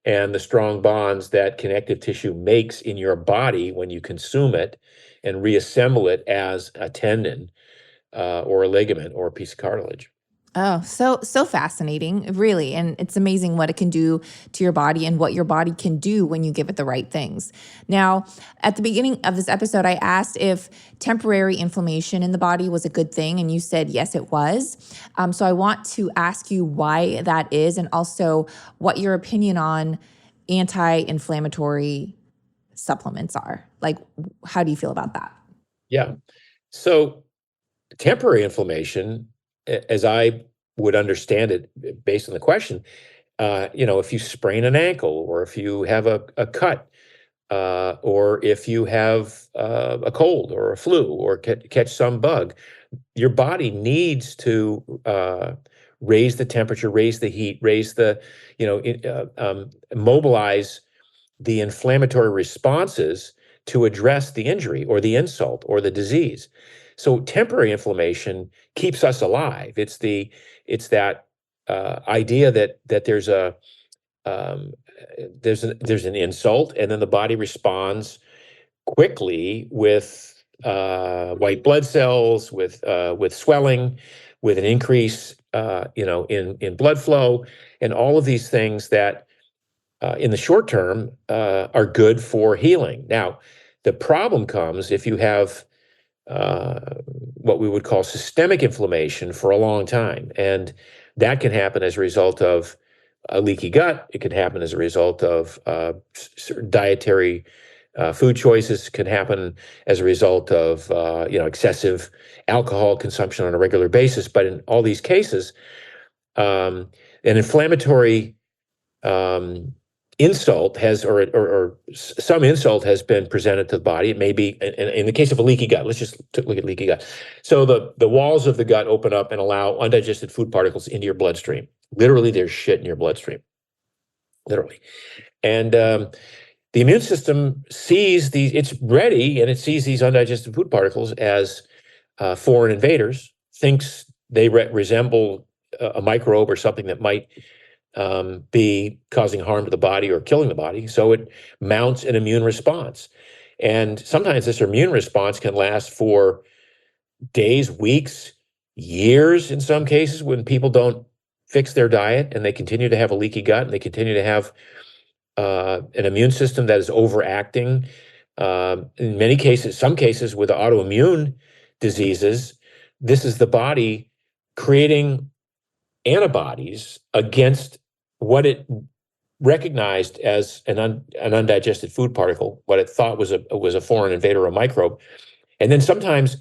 and the strong bonds that connective tissue makes in your body when you consume it and reassemble it as a tendon, or a ligament, or a piece of cartilage. Oh, so fascinating, really. And it's amazing what it can do to your body and what your body can do when you give it the right things. Now, at the beginning of this episode, I asked if temporary inflammation in the body was a good thing, and you said yes, it was. So I want to ask you why that is, and also what your opinion on anti-inflammatory supplements are. Like, how do you feel about that? Yeah. So temporary inflammation, as I would understand it, based on the question, if you sprain an ankle, or if you have a cut, or if you have a cold or a flu, or catch some bug, your body needs to raise the temperature, raise the heat, mobilize the inflammatory responses to address the injury or the insult or the disease. So temporary inflammation keeps us alive. It's that idea that there's an insult, and then the body responds quickly with white blood cells, with swelling, with an increase in blood flow, and all of these things that in the short term are good for healing. Now, the problem comes if you have what we would call systemic inflammation for a long time. And that can happen as a result of a leaky gut. It can happen as a result of certain dietary food choices. It can happen as a result of excessive alcohol consumption on a regular basis. But in all these cases, an inflammatory insult has, or some insult has been presented to the body. It may be, in the case of a leaky gut, let's just look at leaky gut. So the walls of the gut open up and allow undigested food particles into your bloodstream. Literally, there's shit in your bloodstream, literally. And the immune system sees these, it's ready, and it sees these undigested food particles as foreign invaders, thinks they resemble a microbe or something that might be causing harm to the body or killing the body. So it mounts an immune response. And sometimes this immune response can last for days, weeks, years in some cases, when people don't fix their diet and they continue to have a leaky gut and they continue to have an immune system that is overacting. In many cases, some cases with autoimmune diseases, this is the body creating antibodies against what it recognized as an undigested food particle, what it thought was a foreign invader or a microbe. And then sometimes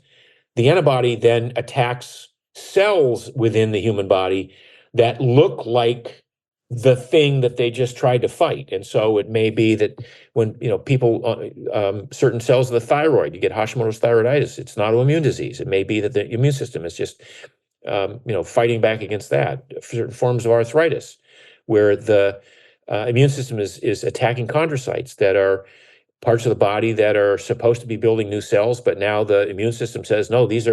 the antibody then attacks cells within the human body that look like the thing that they just tried to fight. And so it may be that when people, certain cells of the thyroid, you get Hashimoto's thyroiditis, it's an autoimmune disease. It may be that the immune system is just fighting back against that. Certain forms of arthritis, where the immune system is attacking chondrocytes that are parts of the body that are supposed to be building new cells, but now the immune system says, no, these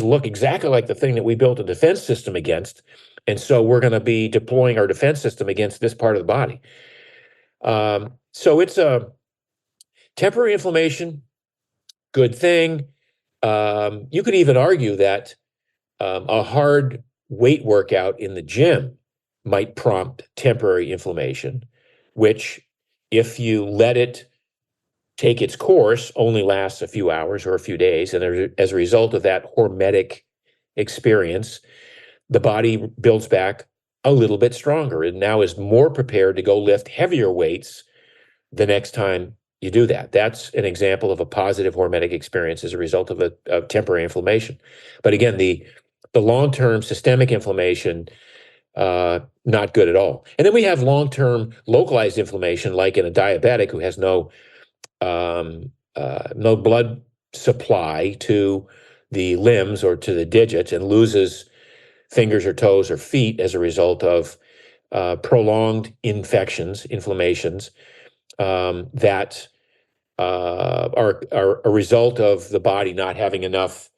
look exactly like the thing that we built a defense system against, and so we're going to be deploying our defense system against this part of the body. So it's a temporary inflammation, good thing. You could even argue that a hard weight workout in the gym might prompt temporary inflammation, which, if you let it take its course, only lasts a few hours or a few days. And as a result of that hormetic experience, the body builds back a little bit stronger and now is more prepared to go lift heavier weights the next time you do that. That's an example of a positive hormetic experience as a result of temporary inflammation. But again, the long-term systemic inflammation, not good at all. And then we have long-term localized inflammation, like in a diabetic who has no blood supply to the limbs or to the digits and loses fingers or toes or feet as a result of prolonged inflammations that are a result of the body not having enough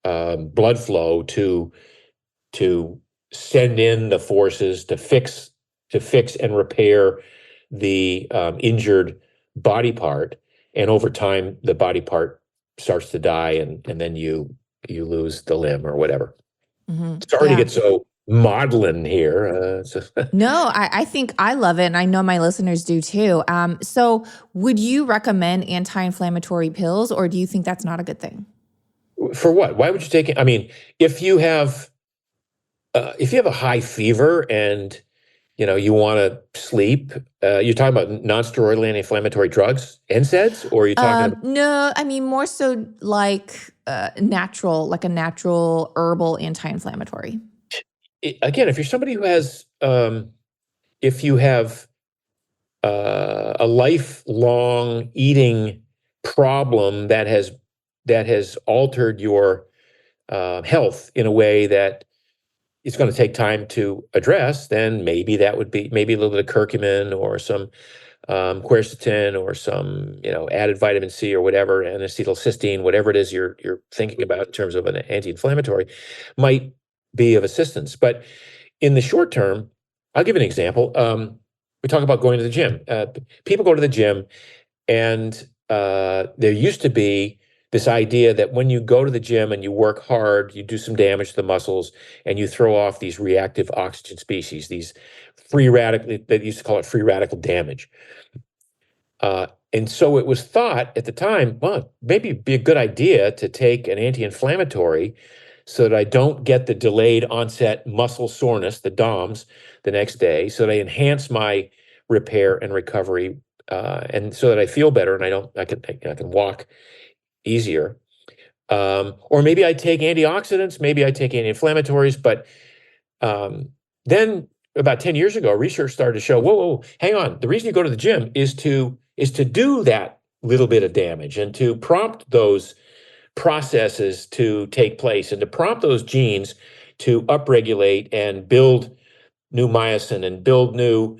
blood flow to send in the forces to fix and repair the injured body part. And over time, the body part starts to die, and then you lose the limb or whatever. Mm-hmm. Sorry to get so maudlin here. No, I think I love it, and I know my listeners do too. So would you recommend anti-inflammatory pills, or do you think that's not a good thing? For what? Why would you take it? I mean, if you have a high fever and you want to sleep, you're talking about non-steroidal anti-inflammatory drugs, NSAIDs, or are you talking about? No, I mean more so like natural, like a natural herbal anti-inflammatory. Again, if you're somebody who has, if you have a lifelong eating problem that has altered your health in a way that it's going to take time to address, then maybe that would be maybe a little bit of curcumin or some quercetin or some added vitamin C or whatever, and acetylcysteine, whatever it is you're thinking about in terms of an anti-inflammatory, might be of assistance. But in the short term, I'll give an example. We talk about going to the gym. People go to the gym, and there used to be this idea that when you go to the gym and you work hard, you do some damage to the muscles, and you throw off these reactive oxygen species, these free radical, they used to call it free radical damage. And so it was thought at the time, well, maybe it'd be a good idea to take an anti-inflammatory so that I don't get the delayed onset muscle soreness, the DOMS, the next day, so that I enhance my repair and recovery, and so that I feel better and I can walk easier. Or maybe I take antioxidants, maybe I take anti-inflammatories, but then about 10 years ago, research started to show, whoa, hang on. The reason you go to the gym is to do that little bit of damage and to prompt those processes to take place and to prompt those genes to upregulate and build new myosin and build new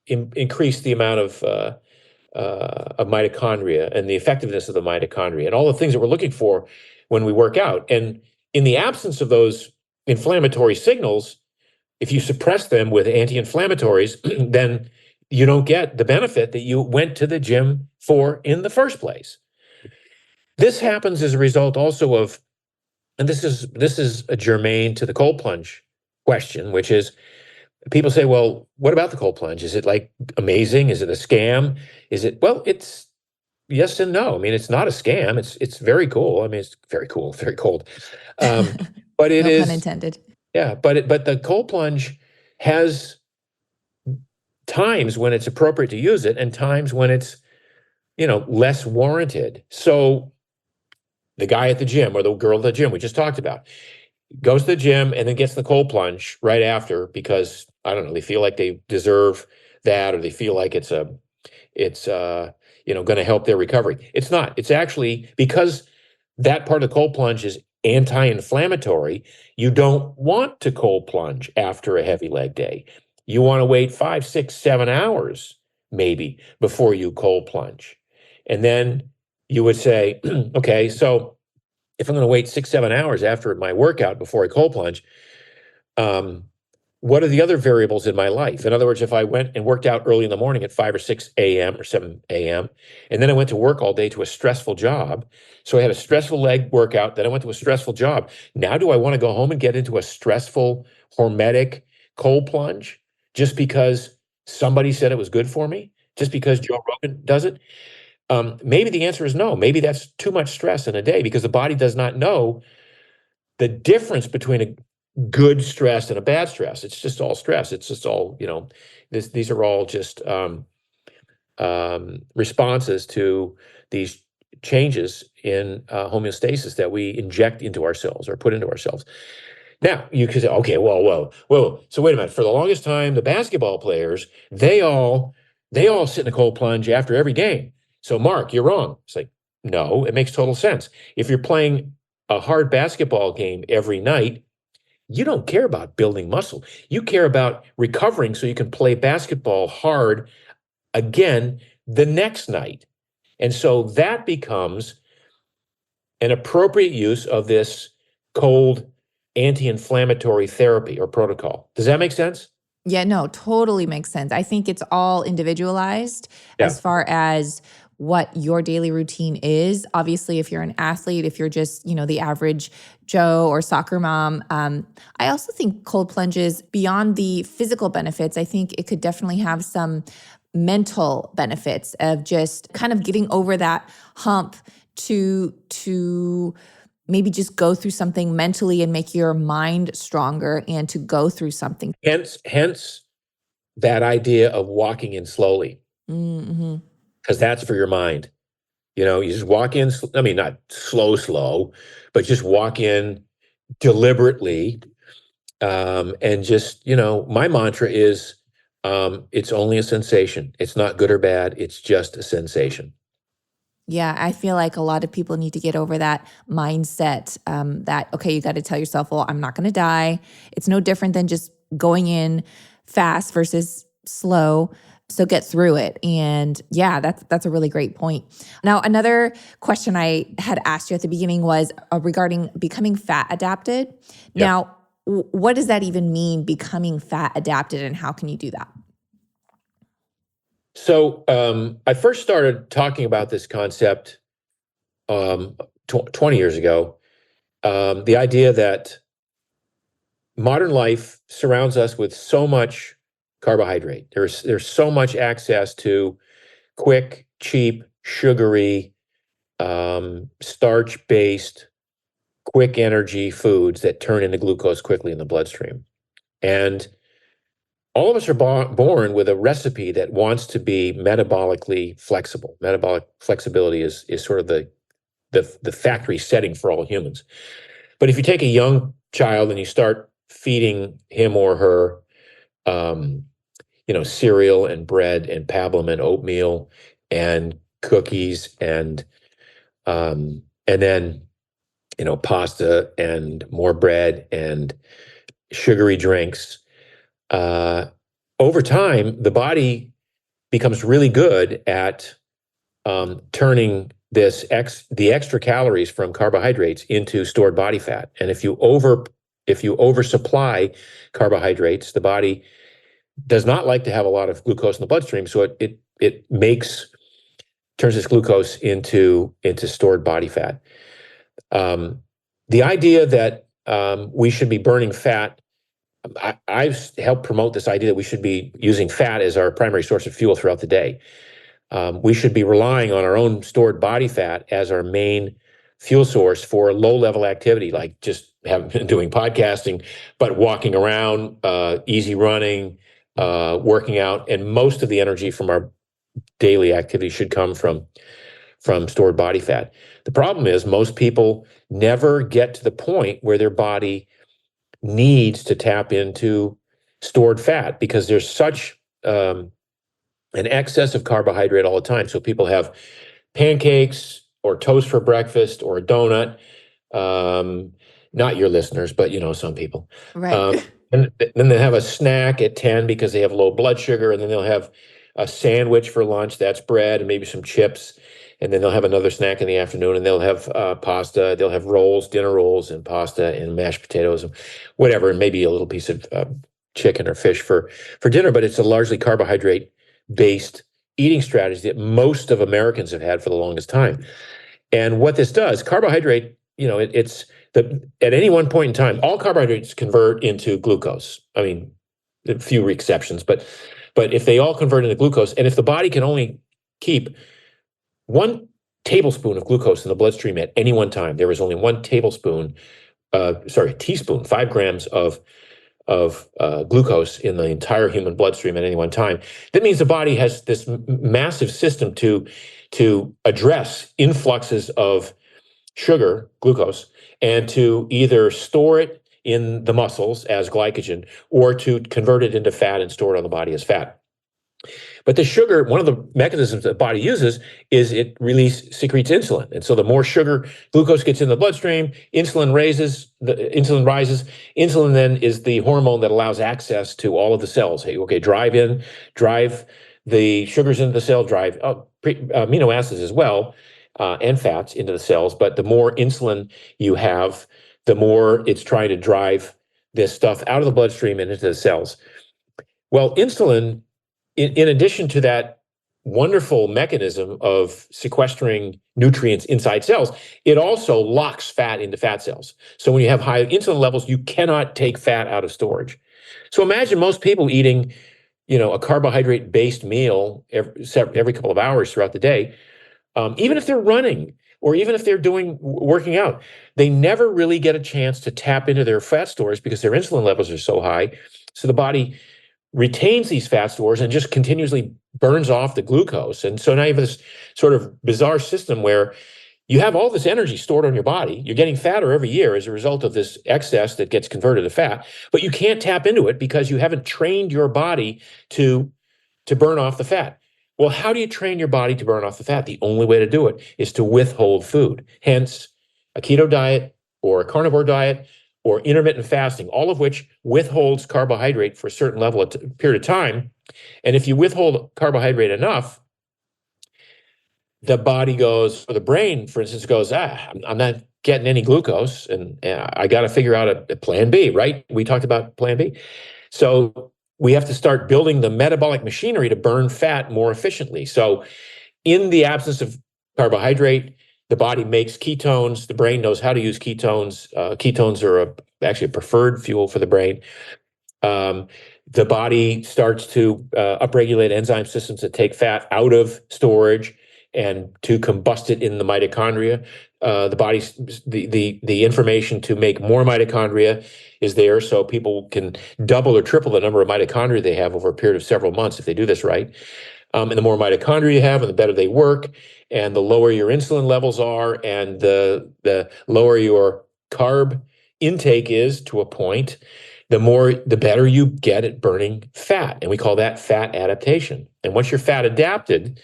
increase the amount of mitochondria and the effectiveness of the mitochondria and all the things that we're looking for when we work out. And in the absence of those inflammatory signals, if you suppress them with anti-inflammatories, then you don't get the benefit that you went to the gym for in the first place. This happens as a result also of, and this is a germane to the cold plunge question, which is people say, well, what about the cold plunge? Is it like amazing? Is it a scam? Is it, well, it's yes and no. I mean, it's not a scam. It's very cool. I mean, it's very cool, very cold. But it No pun is, intended. yeah, but the cold plunge has times when it's appropriate to use it and times when it's, less warranted. So the guy at the gym or the girl at the gym we just talked about goes to the gym and then gets the cold plunge right after because I don't know, they feel like they deserve that or they feel like it's going to help their recovery. It's not. It's actually because that part of the cold plunge is anti-inflammatory. You don't want to cold plunge after a heavy leg day. You want to wait 5, 6, 7 hours maybe before you cold plunge. And then you would say, okay, so if I'm going to wait 6, 7 hours after my workout before I cold plunge, what are the other variables in my life? In other words, if I went and worked out early in the morning at 5 or 6 a.m. or 7 a.m., and then I went to work all day to a stressful job, so I had a stressful leg workout, then I went to a stressful job. Now do I want to go home and get into a stressful, hormetic cold plunge just because somebody said it was good for me? Just because Joe Rogan does it? Maybe the answer is no. Maybe that's too much stress in a day because the body does not know the difference between a good stress and a bad stress. It's just all stress. It's just all, these are all just responses to these changes in homeostasis that we inject into ourselves or put into ourselves. Now, you could say, okay, whoa. So wait a minute. For the longest time, the basketball players, they all sit in a cold plunge after every game. So Mark, you're wrong. It's like, no, it makes total sense. If you're playing a hard basketball game every night, you don't care about building muscle. You care about recovering so you can play basketball hard again the next night. And so that becomes an appropriate use of this cold anti-inflammatory therapy or protocol. Does that make sense? Yeah, no, totally makes sense. I think it's all individualized as far as what your daily routine is. Obviously, if you're an athlete, if you're just, the average Joe or soccer mom, I also think cold plunges, beyond the physical benefits, I think it could definitely have some mental benefits of just kind of getting over that hump to maybe just go through something mentally and make your mind stronger and to go through something. Hence that idea of walking in slowly, Mm-hmm. because that's for your mind. You just walk in, I mean, not slow, but just walk in deliberately. And just, my mantra is, it's only a sensation. It's not good or bad. It's just a sensation. Yeah, I feel like a lot of people need to get over that mindset that, okay, you got to tell yourself, well, I'm not going to die. It's no different than just going in fast versus slow. So get through it. And yeah, that's a really great point. Now, another question I had asked you at the beginning was regarding becoming fat adapted. Yeah. Now, what does that even mean, becoming fat adapted, and how can you do that? So I first started talking about this concept 20 years ago. The idea that modern life surrounds us with so much carbohydrate. There's so much access to quick, cheap, sugary, starch-based, quick energy foods that turn into glucose quickly in the bloodstream. And all of us are born with a recipe that wants to be metabolically flexible. Metabolic flexibility is sort of the factory setting for all humans. But if you take a young child and you start feeding him or her, cereal and bread and pablum and oatmeal and cookies and then, pasta and more bread and sugary drinks, over time, the body becomes really good at turning the extra calories from carbohydrates into stored body fat. And if you oversupply carbohydrates, the body does not like to have a lot of glucose in the bloodstream, so it turns this glucose into stored body fat. The idea that we should be burning fat, I've helped promote this idea that we should be using fat as our primary source of fuel throughout the day. We should be relying on our own stored body fat as our main fuel source for low-level activity, like just doing podcasting, but walking around, easy running, working out, and most of the energy from our daily activity should come from stored body fat. The problem is most people never get to the point where their body needs to tap into stored fat because there's such an excess of carbohydrate all the time. So people have pancakes or toast for breakfast or a donut. Not your listeners, but some people. Right. And then they have a snack at 10 because they have low blood sugar, and then they'll have a sandwich for lunch. That's bread and maybe some chips. And then they'll have another snack in the afternoon, and they'll have pasta. They'll have rolls, dinner rolls, and pasta and mashed potatoes and whatever, and maybe a little piece of chicken or fish for dinner. But it's a largely carbohydrate-based eating strategy that most of Americans have had for the longest time. And what this does, carbohydrate, at any one point in time, all carbohydrates convert into glucose. I mean, a few exceptions, but if they all convert into glucose, and if the body can only keep 1 tablespoon of glucose in the bloodstream at any one time, there is only 1 teaspoon, 5 grams of glucose in the entire human bloodstream at any one time. That means the body has this massive system to address influxes of sugar, glucose, and to either store it in the muscles as glycogen or to convert it into fat and store it on the body as fat. But the sugar, one of the mechanisms that the body uses is it secretes insulin. And so the more sugar glucose gets in the bloodstream, insulin rises. Insulin then is the hormone that allows access to all of the cells. Hey, okay, drive the sugars into the cell, drive amino acids as well, and fats into the cells. But the more insulin you have, the more it's trying to drive this stuff out of the bloodstream and into the cells. Well, insulin, in addition to that wonderful mechanism of sequestering nutrients inside cells, it also locks fat into fat cells. So when you have high insulin levels, you cannot take fat out of storage. So imagine most people eating, a carbohydrate-based meal every couple of hours throughout the day. Even if they're running or even if they're working out, they never really get a chance to tap into their fat stores because their insulin levels are so high. So the body retains these fat stores and just continuously burns off the glucose. And so now you have this sort of bizarre system where you have all this energy stored on your body. You're getting fatter every year as a result of this excess that gets converted to fat, but you can't tap into it because you haven't trained your body to burn off the fat. Well, how do you train your body to burn off the fat? The only way to do it is to withhold food. Hence, a keto diet or a carnivore diet or intermittent fasting, all of which withholds carbohydrate for a certain level of period of time. And if you withhold carbohydrate enough, the body goes, or the brain, for instance, goes, I'm not getting any glucose, and I got to figure out a plan B, right? We talked about plan B. So we have to start building the metabolic machinery to burn fat more efficiently. So in the absence of carbohydrate, the body makes ketones. The brain knows how to use ketones. Ketones are actually a preferred fuel for the brain. The body starts to upregulate enzyme systems that take fat out of storage and to combust it in the mitochondria. The information to make more mitochondria is there, so people can double or triple the number of mitochondria they have over a period of several months if they do this right. And the more mitochondria you have, and the better they work, and the lower your insulin levels are, and the lower your carb intake is to a point, the better you get at burning fat. And we call that fat adaptation. And once you're fat adapted,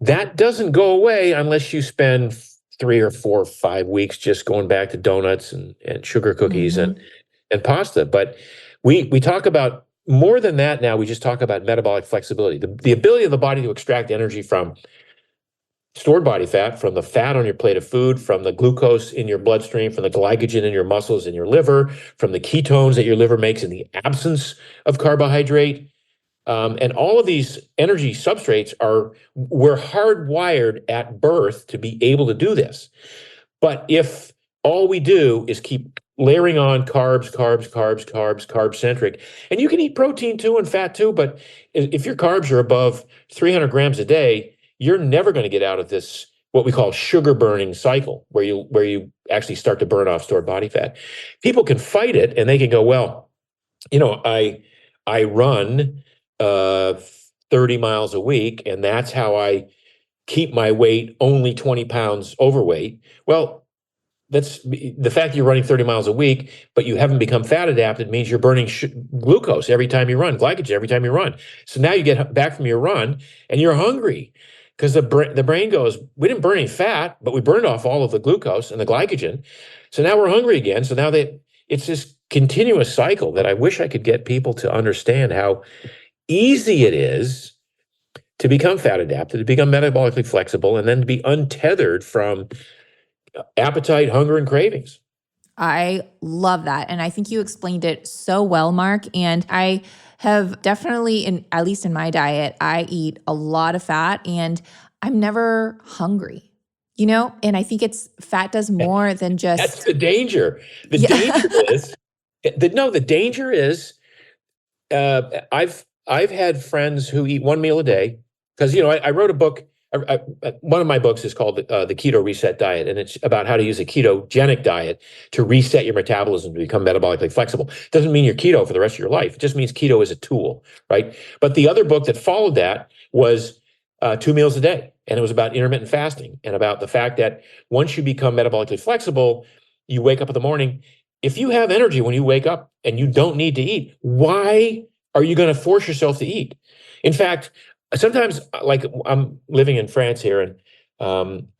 that doesn't go away unless you spend 3 or 4 or 5 weeks just going back to donuts and sugar cookies Mm-hmm. and pasta. But we talk about more than that now. We just talk about metabolic flexibility, the ability of the body to extract energy from stored body fat, from the fat on your plate of food, from the glucose in your bloodstream, from the glycogen in your muscles and your liver, from the ketones that your liver makes in the absence of carbohydrate. And all of these energy substrates we're hardwired at birth to be able to do this. But if all we do is keep layering on carbs, carbs, carbs, carbs, carb centric, and you can eat protein too and fat too, but if your carbs are above 300 grams a day, you're never going to get out of this what we call sugar burning cycle, where you actually start to burn off stored body fat. People can fight it, and they can go, well, I run 30 miles a week, and that's how I keep my weight only 20 pounds overweight. Well, that's the fact you're running 30 miles a week, but you haven't become fat adapted means you're burning glucose every time you run, glycogen every time you run. So now you get back from your run and you're hungry because the brain goes, we didn't burn any fat, but we burned off all of the glucose and the glycogen. So now we're hungry again. So now it's this continuous cycle that I wish I could get people to understand how easy it is to become fat adapted, to become metabolically flexible, and then to be untethered from appetite, hunger, and cravings. I love that. And I think you explained it so well, Mark. And I have definitely, at least in my diet, I eat a lot of fat and I'm never hungry, And I think fat does more than just. That's the danger. The danger is, I've had friends who eat one meal a day because, I wrote a book. One of my books is called The Keto Reset Diet, and it's about how to use a ketogenic diet to reset your metabolism to become metabolically flexible. Doesn't mean you're keto for the rest of your life. It just means keto is a tool, right? But the other book that followed that was 2 meals a day, and it was about intermittent fasting and about the fact that once you become metabolically flexible, you wake up in the morning. If you have energy when you wake up and you don't need to eat, why are you going to force yourself to eat? In fact, sometimes, like, I'm living in France here, and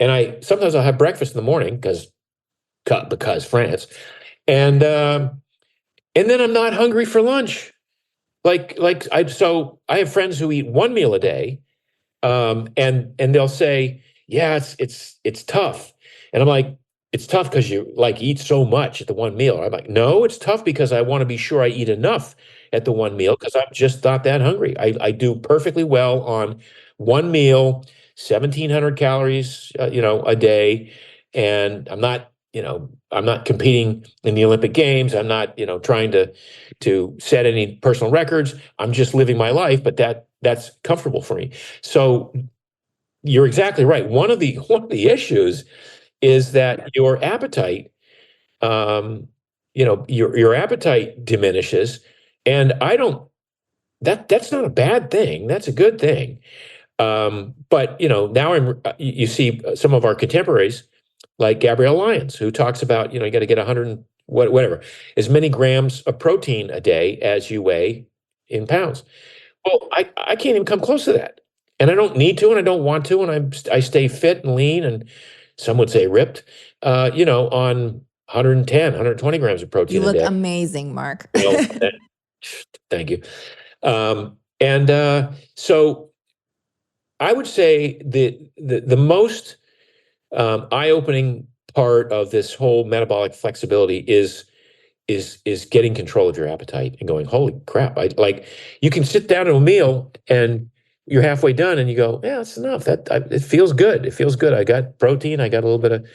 I sometimes I'll have breakfast in the morning because France, and then I'm not hungry for lunch. So I have friends who eat one meal a day, and they'll say, yeah, it's tough, and I'm like, it's tough because you eat so much at the one meal. I'm like, no, it's tough because I want to be sure I eat enough at the one meal because I'm just not that hungry. I do perfectly well on one meal, 1,700 calories, a day, and I'm not competing in the Olympic Games. I'm not, trying to set any personal records. I'm just living my life, but that's comfortable for me. So you're exactly right. One of the issues is that your appetite, your appetite diminishes, and that's not a bad thing. That's a good thing. But now you see some of our contemporaries like Gabrielle Lyons, who talks about, you got to get 100, whatever, as many grams of protein a day as you weigh in pounds. Well, I can't even come close to that. And I don't need to, and I don't want to, and I stay fit and lean, and some would say ripped, on 110, 120 grams of protein You a look day. amazing, Mark. Thank you. So I would say the most eye-opening part of this whole metabolic flexibility is getting control of your appetite and going, holy crap! You can sit down to a meal and you're halfway done and you go, yeah, that's enough. It feels good. It feels good. I got protein. I got a little bit of,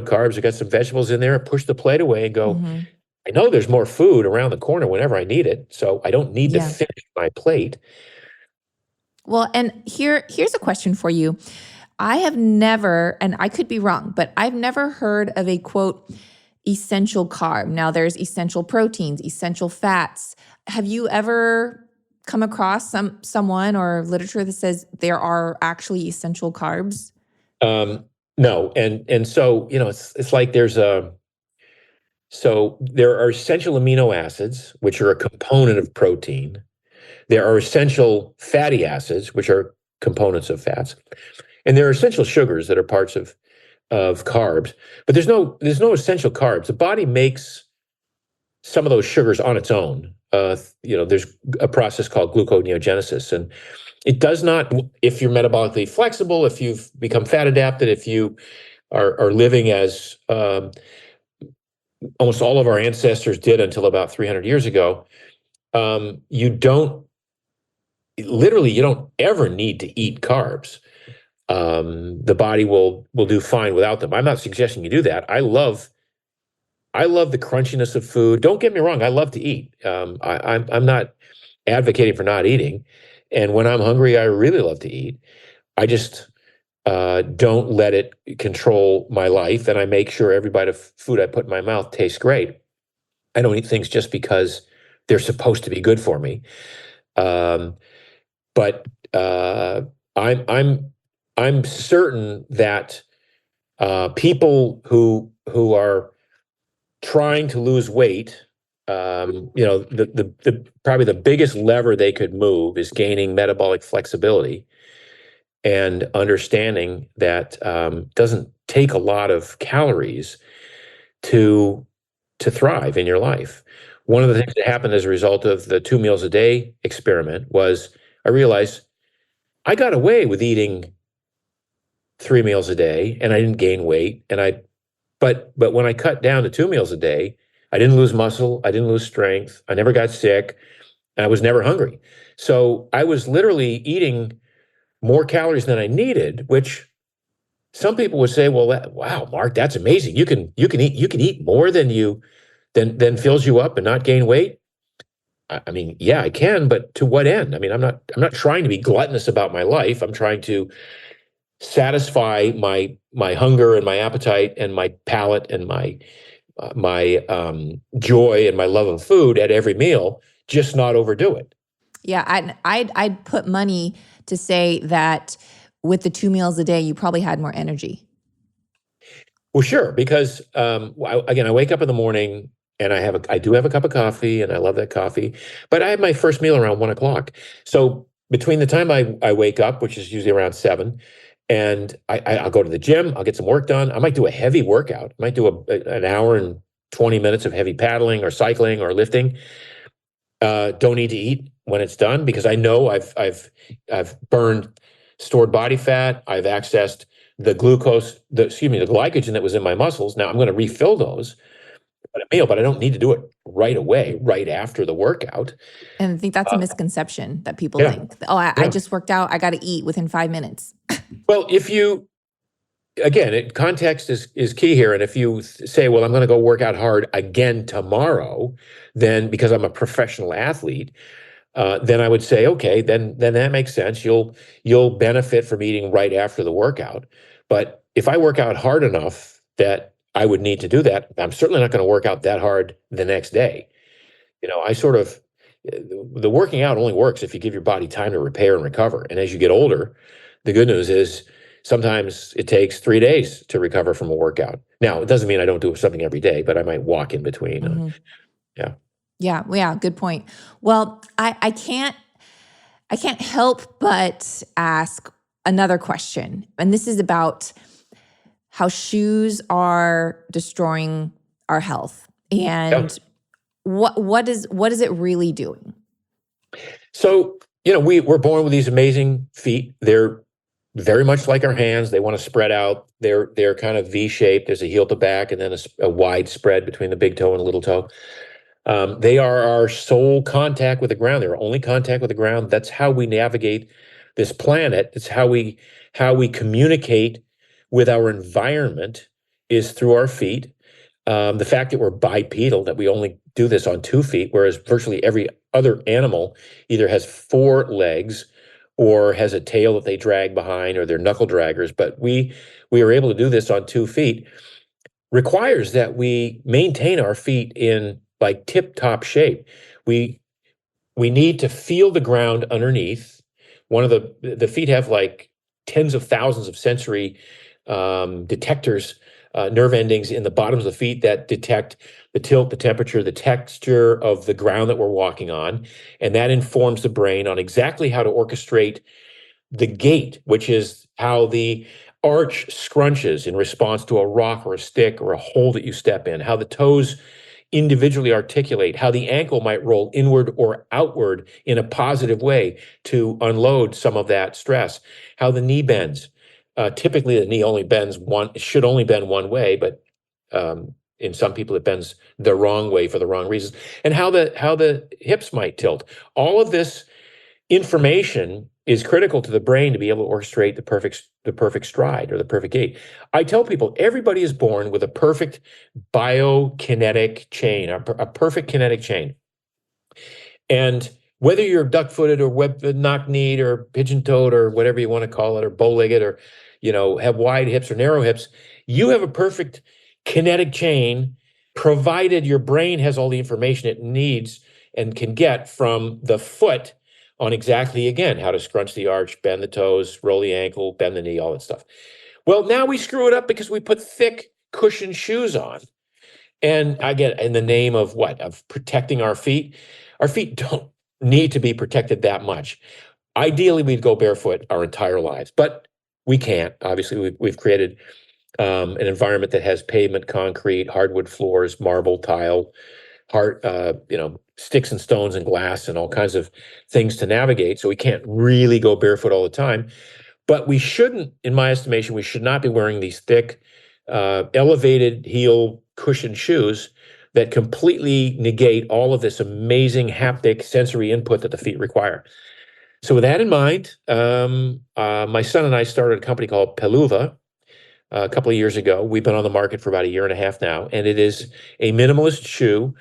carbs. I got some vegetables in there. Push the plate away and go. Mm-hmm. I know there's more food around the corner whenever I need it, so I don't need to finish my plate. Well, and here's a question for you. I have never, and I could be wrong, but I've never heard of a quote essential carb. Now there's essential proteins, essential fats. Have you ever come across someone or literature that says there are actually essential carbs? No, and so it's like there's So there are essential amino acids, which are a component of protein. There are essential fatty acids, which are components of fats. And there are essential sugars that are parts of carbs. But there's no essential carbs. The body makes some of those sugars on its own. There's a process called gluconeogenesis, and it does not. If you're metabolically flexible, if you've become fat adapted, if you are living as almost all of our ancestors did until about 300 years ago, you don't you don't ever need to eat carbs. The body will do fine without them. I'm not suggesting you do that. I love the crunchiness of food. Don't get me wrong. I love to eat. I'm not advocating for not eating. And when I'm hungry, I really love to eat. I just don't let it control my life. And I make sure every bite of food I put in my mouth tastes great. I don't eat things just because they're supposed to be good for me. But I'm certain that people who are trying to lose weight, the probably the biggest lever they could move is gaining metabolic flexibility and understanding that doesn't take a lot of calories to thrive in your life. One of the things that happened as a result of the 2 meals a day experiment was I realized I got away with eating 3 meals a day and I didn't gain weight. But when I cut down to 2 meals a day, I didn't lose muscle, I didn't lose strength, I never got sick, and I was never hungry. So I was literally eating more calories than I needed, which some people would say, "Well, wow, Mark, that's amazing. You can eat more than fills you up and not gain weight." I mean, yeah, I can, but to what end? I mean, I'm not trying to be gluttonous about my life. I'm trying to satisfy my hunger and my appetite and my palate and my joy and my love of food at every meal, just not overdo it. Yeah, I'd put money to say that with the 2 meals a day, you probably had more energy. Well, sure, because again, I wake up in the morning and I do have a cup of coffee, and I love that coffee. But I have my first meal around 1 o'clock. So between the time I wake up, which is usually around 7, and I'll go to the gym, I'll get some work done. I might do a heavy workout. I might do an hour and 20 minutes of heavy paddling or cycling or lifting. Don't need to eat when it's done because I know I've burned stored body fat. I've accessed the the glycogen that was in my muscles. Now I'm going to refill those at a meal, but I don't need to do it right away, right after the workout. And I think that's a Uh, misconception that people yeah, think, oh, I yeah. just worked out. I got to eat within 5 minutes. Well, if you again, context is key here. And if you say, "Well, I'm going to go work out hard again tomorrow," then because I'm a professional athlete, then I would say, okay, then that makes sense. You'll benefit from eating right after the workout. But if I work out hard enough that I would need to do that, I'm certainly not going to work out that hard the next day. I sort of the working out only works if you give your body time to repair and recover. And as you get older, the good news is sometimes it takes 3 days to recover from a workout. Now, it doesn't mean I don't do something every day, but I might walk in between. Mhm. Yeah. Yeah, well, yeah, good point. Well, I can't help but ask another question. And this is about how shoes are destroying our health. Yeah. And what is it really doing? So, we're born with these amazing feet. They're very much like our hands. They want to spread out. They're kind of V-shaped. There's a heel to back and then a wide spread between the big toe and the little toe. They are our sole contact with the ground. They're our only contact with the ground. That's how we navigate this planet. It's how we communicate with our environment is through our feet. The fact that we're bipedal, that we only do this on 2 feet, whereas virtually every other animal either has 4 legs or has a tail that they drag behind, or they're knuckle draggers. But we are able to do this on 2 feet. Requires that we maintain our feet in like tip-top shape. We we need to feel the ground underneath. One of the feet have like tens of thousands of sensory detectors, nerve endings in the bottoms of the feet that detect the tilt, the temperature, the texture of the ground that we're walking on. And that informs the brain on exactly how to orchestrate the gait, which is how the arch scrunches in response to a rock or a stick or a hole that you step in, how the toes individually articulate, how the ankle might roll inward or outward in a positive way to unload some of that stress, how the knee bends. Typically, the knee only bends should only bend one way, but in some people it bends the wrong way for the wrong reasons, and how the hips might tilt. All of this information is critical to the brain to be able to orchestrate the perfect stride or the perfect gait. I tell people everybody is born with a perfect biokinetic chain, a perfect kinetic chain. And whether you're duck-footed or knock-kneed or pigeon-toed or whatever you want to call it, or bow-legged, or have wide hips or narrow hips, you have a perfect kinetic chain, provided your brain has all the information it needs and can get from the foot on exactly, again, how to scrunch the arch, bend the toes, roll the ankle, bend the knee, all that stuff. Well, now we screw it up because we put thick cushioned shoes on. And again, in the name of what? Of protecting our feet. Our feet don't need to be protected that much. Ideally, we'd go barefoot our entire lives, but we can't. Obviously, we've created an environment that has pavement, concrete, hardwood floors, marble, tile, sticks and stones and glass and all kinds of things to navigate. So we can't really go barefoot all the time. But we shouldn't, in my estimation, we should not be wearing these thick, elevated heel cushioned shoes that completely negate all of this amazing haptic sensory input that the feet require. So with that in mind, my son and I started a company called Peluva a couple of years ago. We've been on the market for about a year and a half now, and it is a minimalist shoe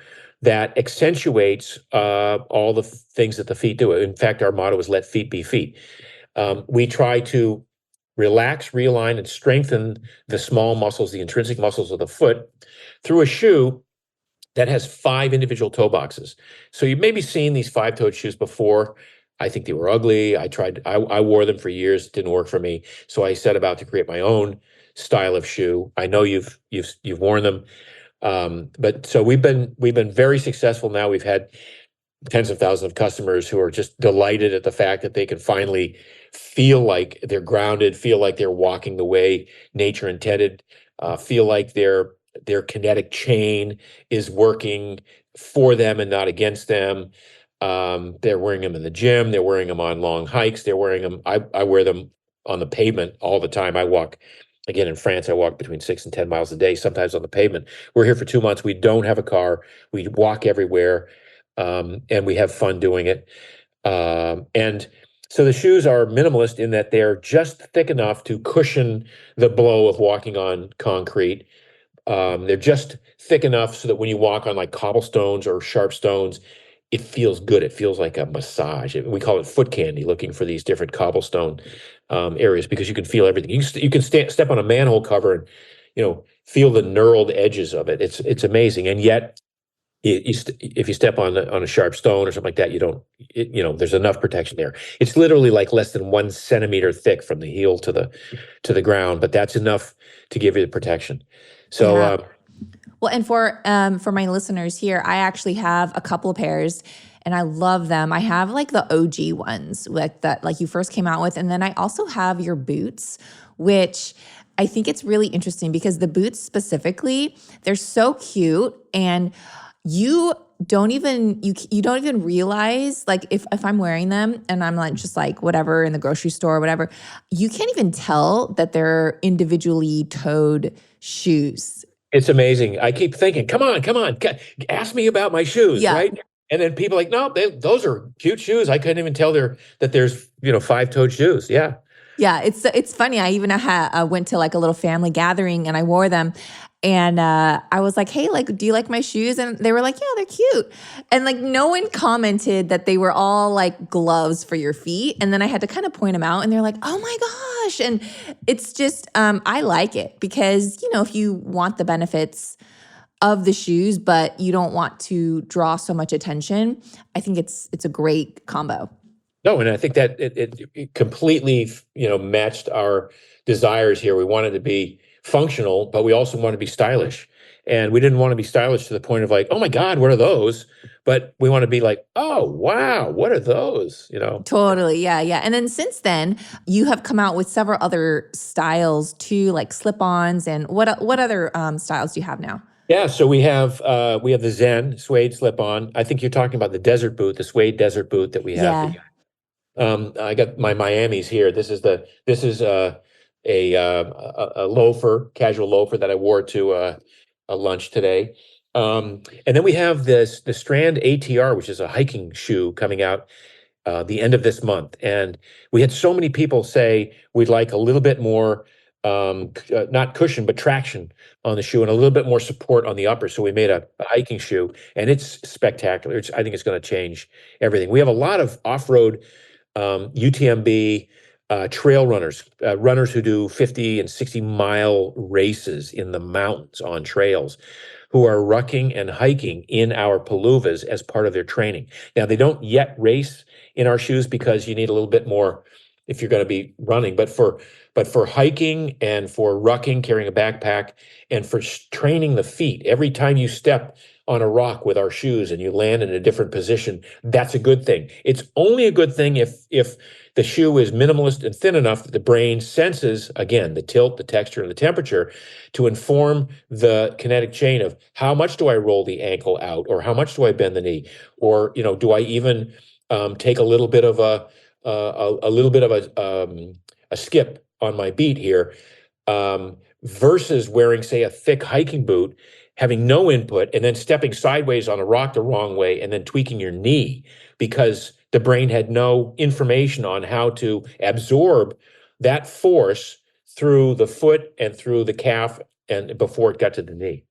that accentuates all the things that the feet do. In fact, our motto is "Let feet be feet." We try to relax, realign, and strengthen the small muscles, the intrinsic muscles of the foot, through a shoe that has 5 individual toe boxes. So you've maybe seen these 5-toed shoes before. I think they were ugly. I wore them for years. It didn't work for me. So I set about to create my own style of shoe. I know you've worn them. But so we've been very successful now. We've had tens of thousands of customers who are just delighted at the fact that they can finally feel like they're grounded, feel like they're walking the way nature intended, feel like their kinetic chain is working for them and not against them. They're wearing them in the gym. They're wearing them on long hikes. They're wearing them. I wear them on the pavement all the time. I walk, again, in France, I walk between 6 and 10 miles a day, sometimes on the pavement. We're here for 2 months. We don't have a car. We walk everywhere, and we have fun doing it. And so the shoes are minimalist in that they're just thick enough to cushion the blow of walking on concrete. They're just thick enough so that when you walk on like cobblestones or sharp stones, it feels good. It feels like a massage. We call it foot candy, looking for these different cobblestone areas, because you can feel everything. You can step on a manhole cover and feel the knurled edges of it. It's amazing. And yet, if you step on a sharp stone or something like that, you don't. There's enough protection there. It's literally like less than 1 centimeter thick from the heel to the ground, but that's enough to give you the protection. So. Yeah. Well, and for my listeners here, I actually have a couple of pairs and I love them. I have like the OG ones like you first came out with. And then I also have your boots, which I think it's really interesting because the boots specifically, they're so cute, and you don't even realize, like if I'm wearing them and I'm like just like whatever in the grocery store or whatever, you can't even tell that they're individually toed shoes. It's amazing. I keep thinking, come on, ask me about my shoes, Yeah. right? And then people are like, no, those are cute shoes. I couldn't even tell that there's 5-toed shoes. Yeah. Yeah, it's funny. I even went to like a little family gathering and I wore them. And I was like, hey, like, do you like my shoes? And they were like, yeah, they're cute. And like no one commented that they were all like gloves for your feet. And then I had to kind of point them out and they're like, oh my gosh. And it's just, I like it because, if you want the benefits of the shoes, but you don't want to draw so much attention, I think it's a great combo. No, and I think that it completely, matched our desires here. We wanted to be functional, but we also want to be stylish. And we didn't want to be stylish to the point of like, oh my God, what are those? But we want to be like, oh, wow, what are those? Totally. Yeah. Yeah. And then since then, you have come out with several other styles too, like slip-ons. And what other styles do you have now? Yeah, so we have the Zen suede slip-on. I think you're talking about the desert boot, the suede desert boot that we have. Yeah. I got my Miamis here. This is a loafer, casual loafer that I wore to a lunch today. And then we have the Strand ATR, which is a hiking shoe coming out the end of this month. And we had so many people say we'd like a little bit more, not cushion, but traction on the shoe and a little bit more support on the upper. So we made a hiking shoe, and it's spectacular. I think it's going to change everything. We have a lot of off-road UTMB trail runners, runners who do 50 and 60-mile races in the mountains on trails, who are rucking and hiking in our paluvas as part of their training. Now, they don't yet race in our shoes because you need a little bit more if you're going to be running. But for hiking and for rucking, carrying a backpack, and for training the feet, every time you step on a rock with our shoes and you land in a different position, that's a good thing. It's only a good thing if the shoe is minimalist and thin enough that the brain senses, again, the tilt, the texture, and the temperature to inform the kinetic chain of how much do I roll the ankle out, or how much do I bend the knee, or do I even take a little bit of a skip on my beat here, versus wearing, say, a thick hiking boot, having no input, and then stepping sideways on a rock the wrong way, and then tweaking your knee because the brain had no information on how to absorb that force through the foot and through the calf and before it got to the knee.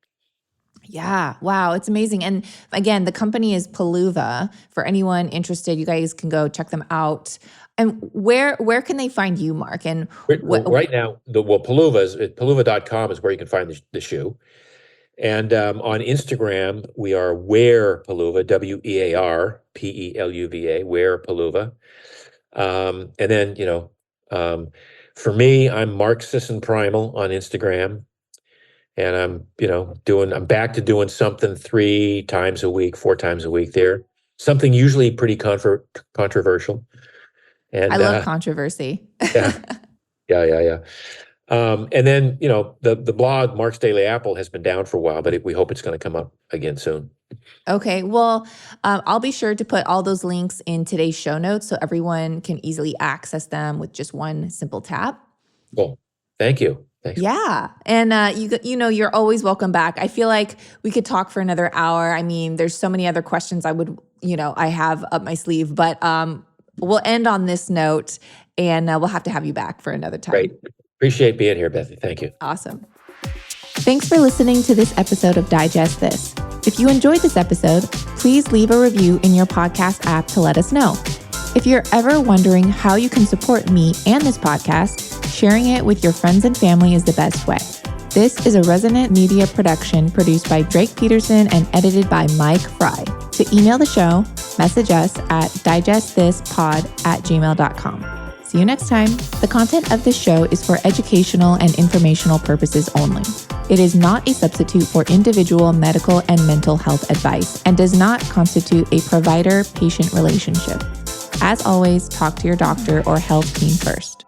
Yeah. Wow. It's amazing. And again, the company is Paluva. For anyone interested, you guys can go check them out. And where can they find you, Mark? And right now, Paluva.com is where you can find the shoe. And on Instagram, we are Wear Paluva, WEARPELUVA, Wear Paluva. And then, for me, I'm Mark Sisson Primal on Instagram. And I'm back to doing something 3 times a week, 4 times a week there. Something usually pretty controversial. And I love controversy. Yeah. And then, the blog, Mark's Daily Apple, has been down for a while, but we hope it's going to come up again soon. Okay. Well, I'll be sure to put all those links in today's show notes so everyone can easily access them with just one simple tap. Cool. Thank you. Thanks. Yeah. And you're always welcome back. I feel like we could talk for another hour. I mean, there's so many other questions I have up my sleeve, but we'll end on this note, and we'll have to have you back for another time. Great. Appreciate being here, Bethany. Thank you. Awesome. Thanks for listening to this episode of Digest This. If you enjoyed this episode, please leave a review in your podcast app to let us know. If you're ever wondering how you can support me and this podcast, sharing it with your friends and family is the best way. This is a Resonant Media production produced by Drake Peterson and edited by Mike Fry. To email the show, message us at digestThisPod@gmail.com. See you next time. The content of this show is for educational and informational purposes only. It is not a substitute for individual medical and mental health advice and does not constitute a provider-patient relationship. As always, talk to your doctor or health team first.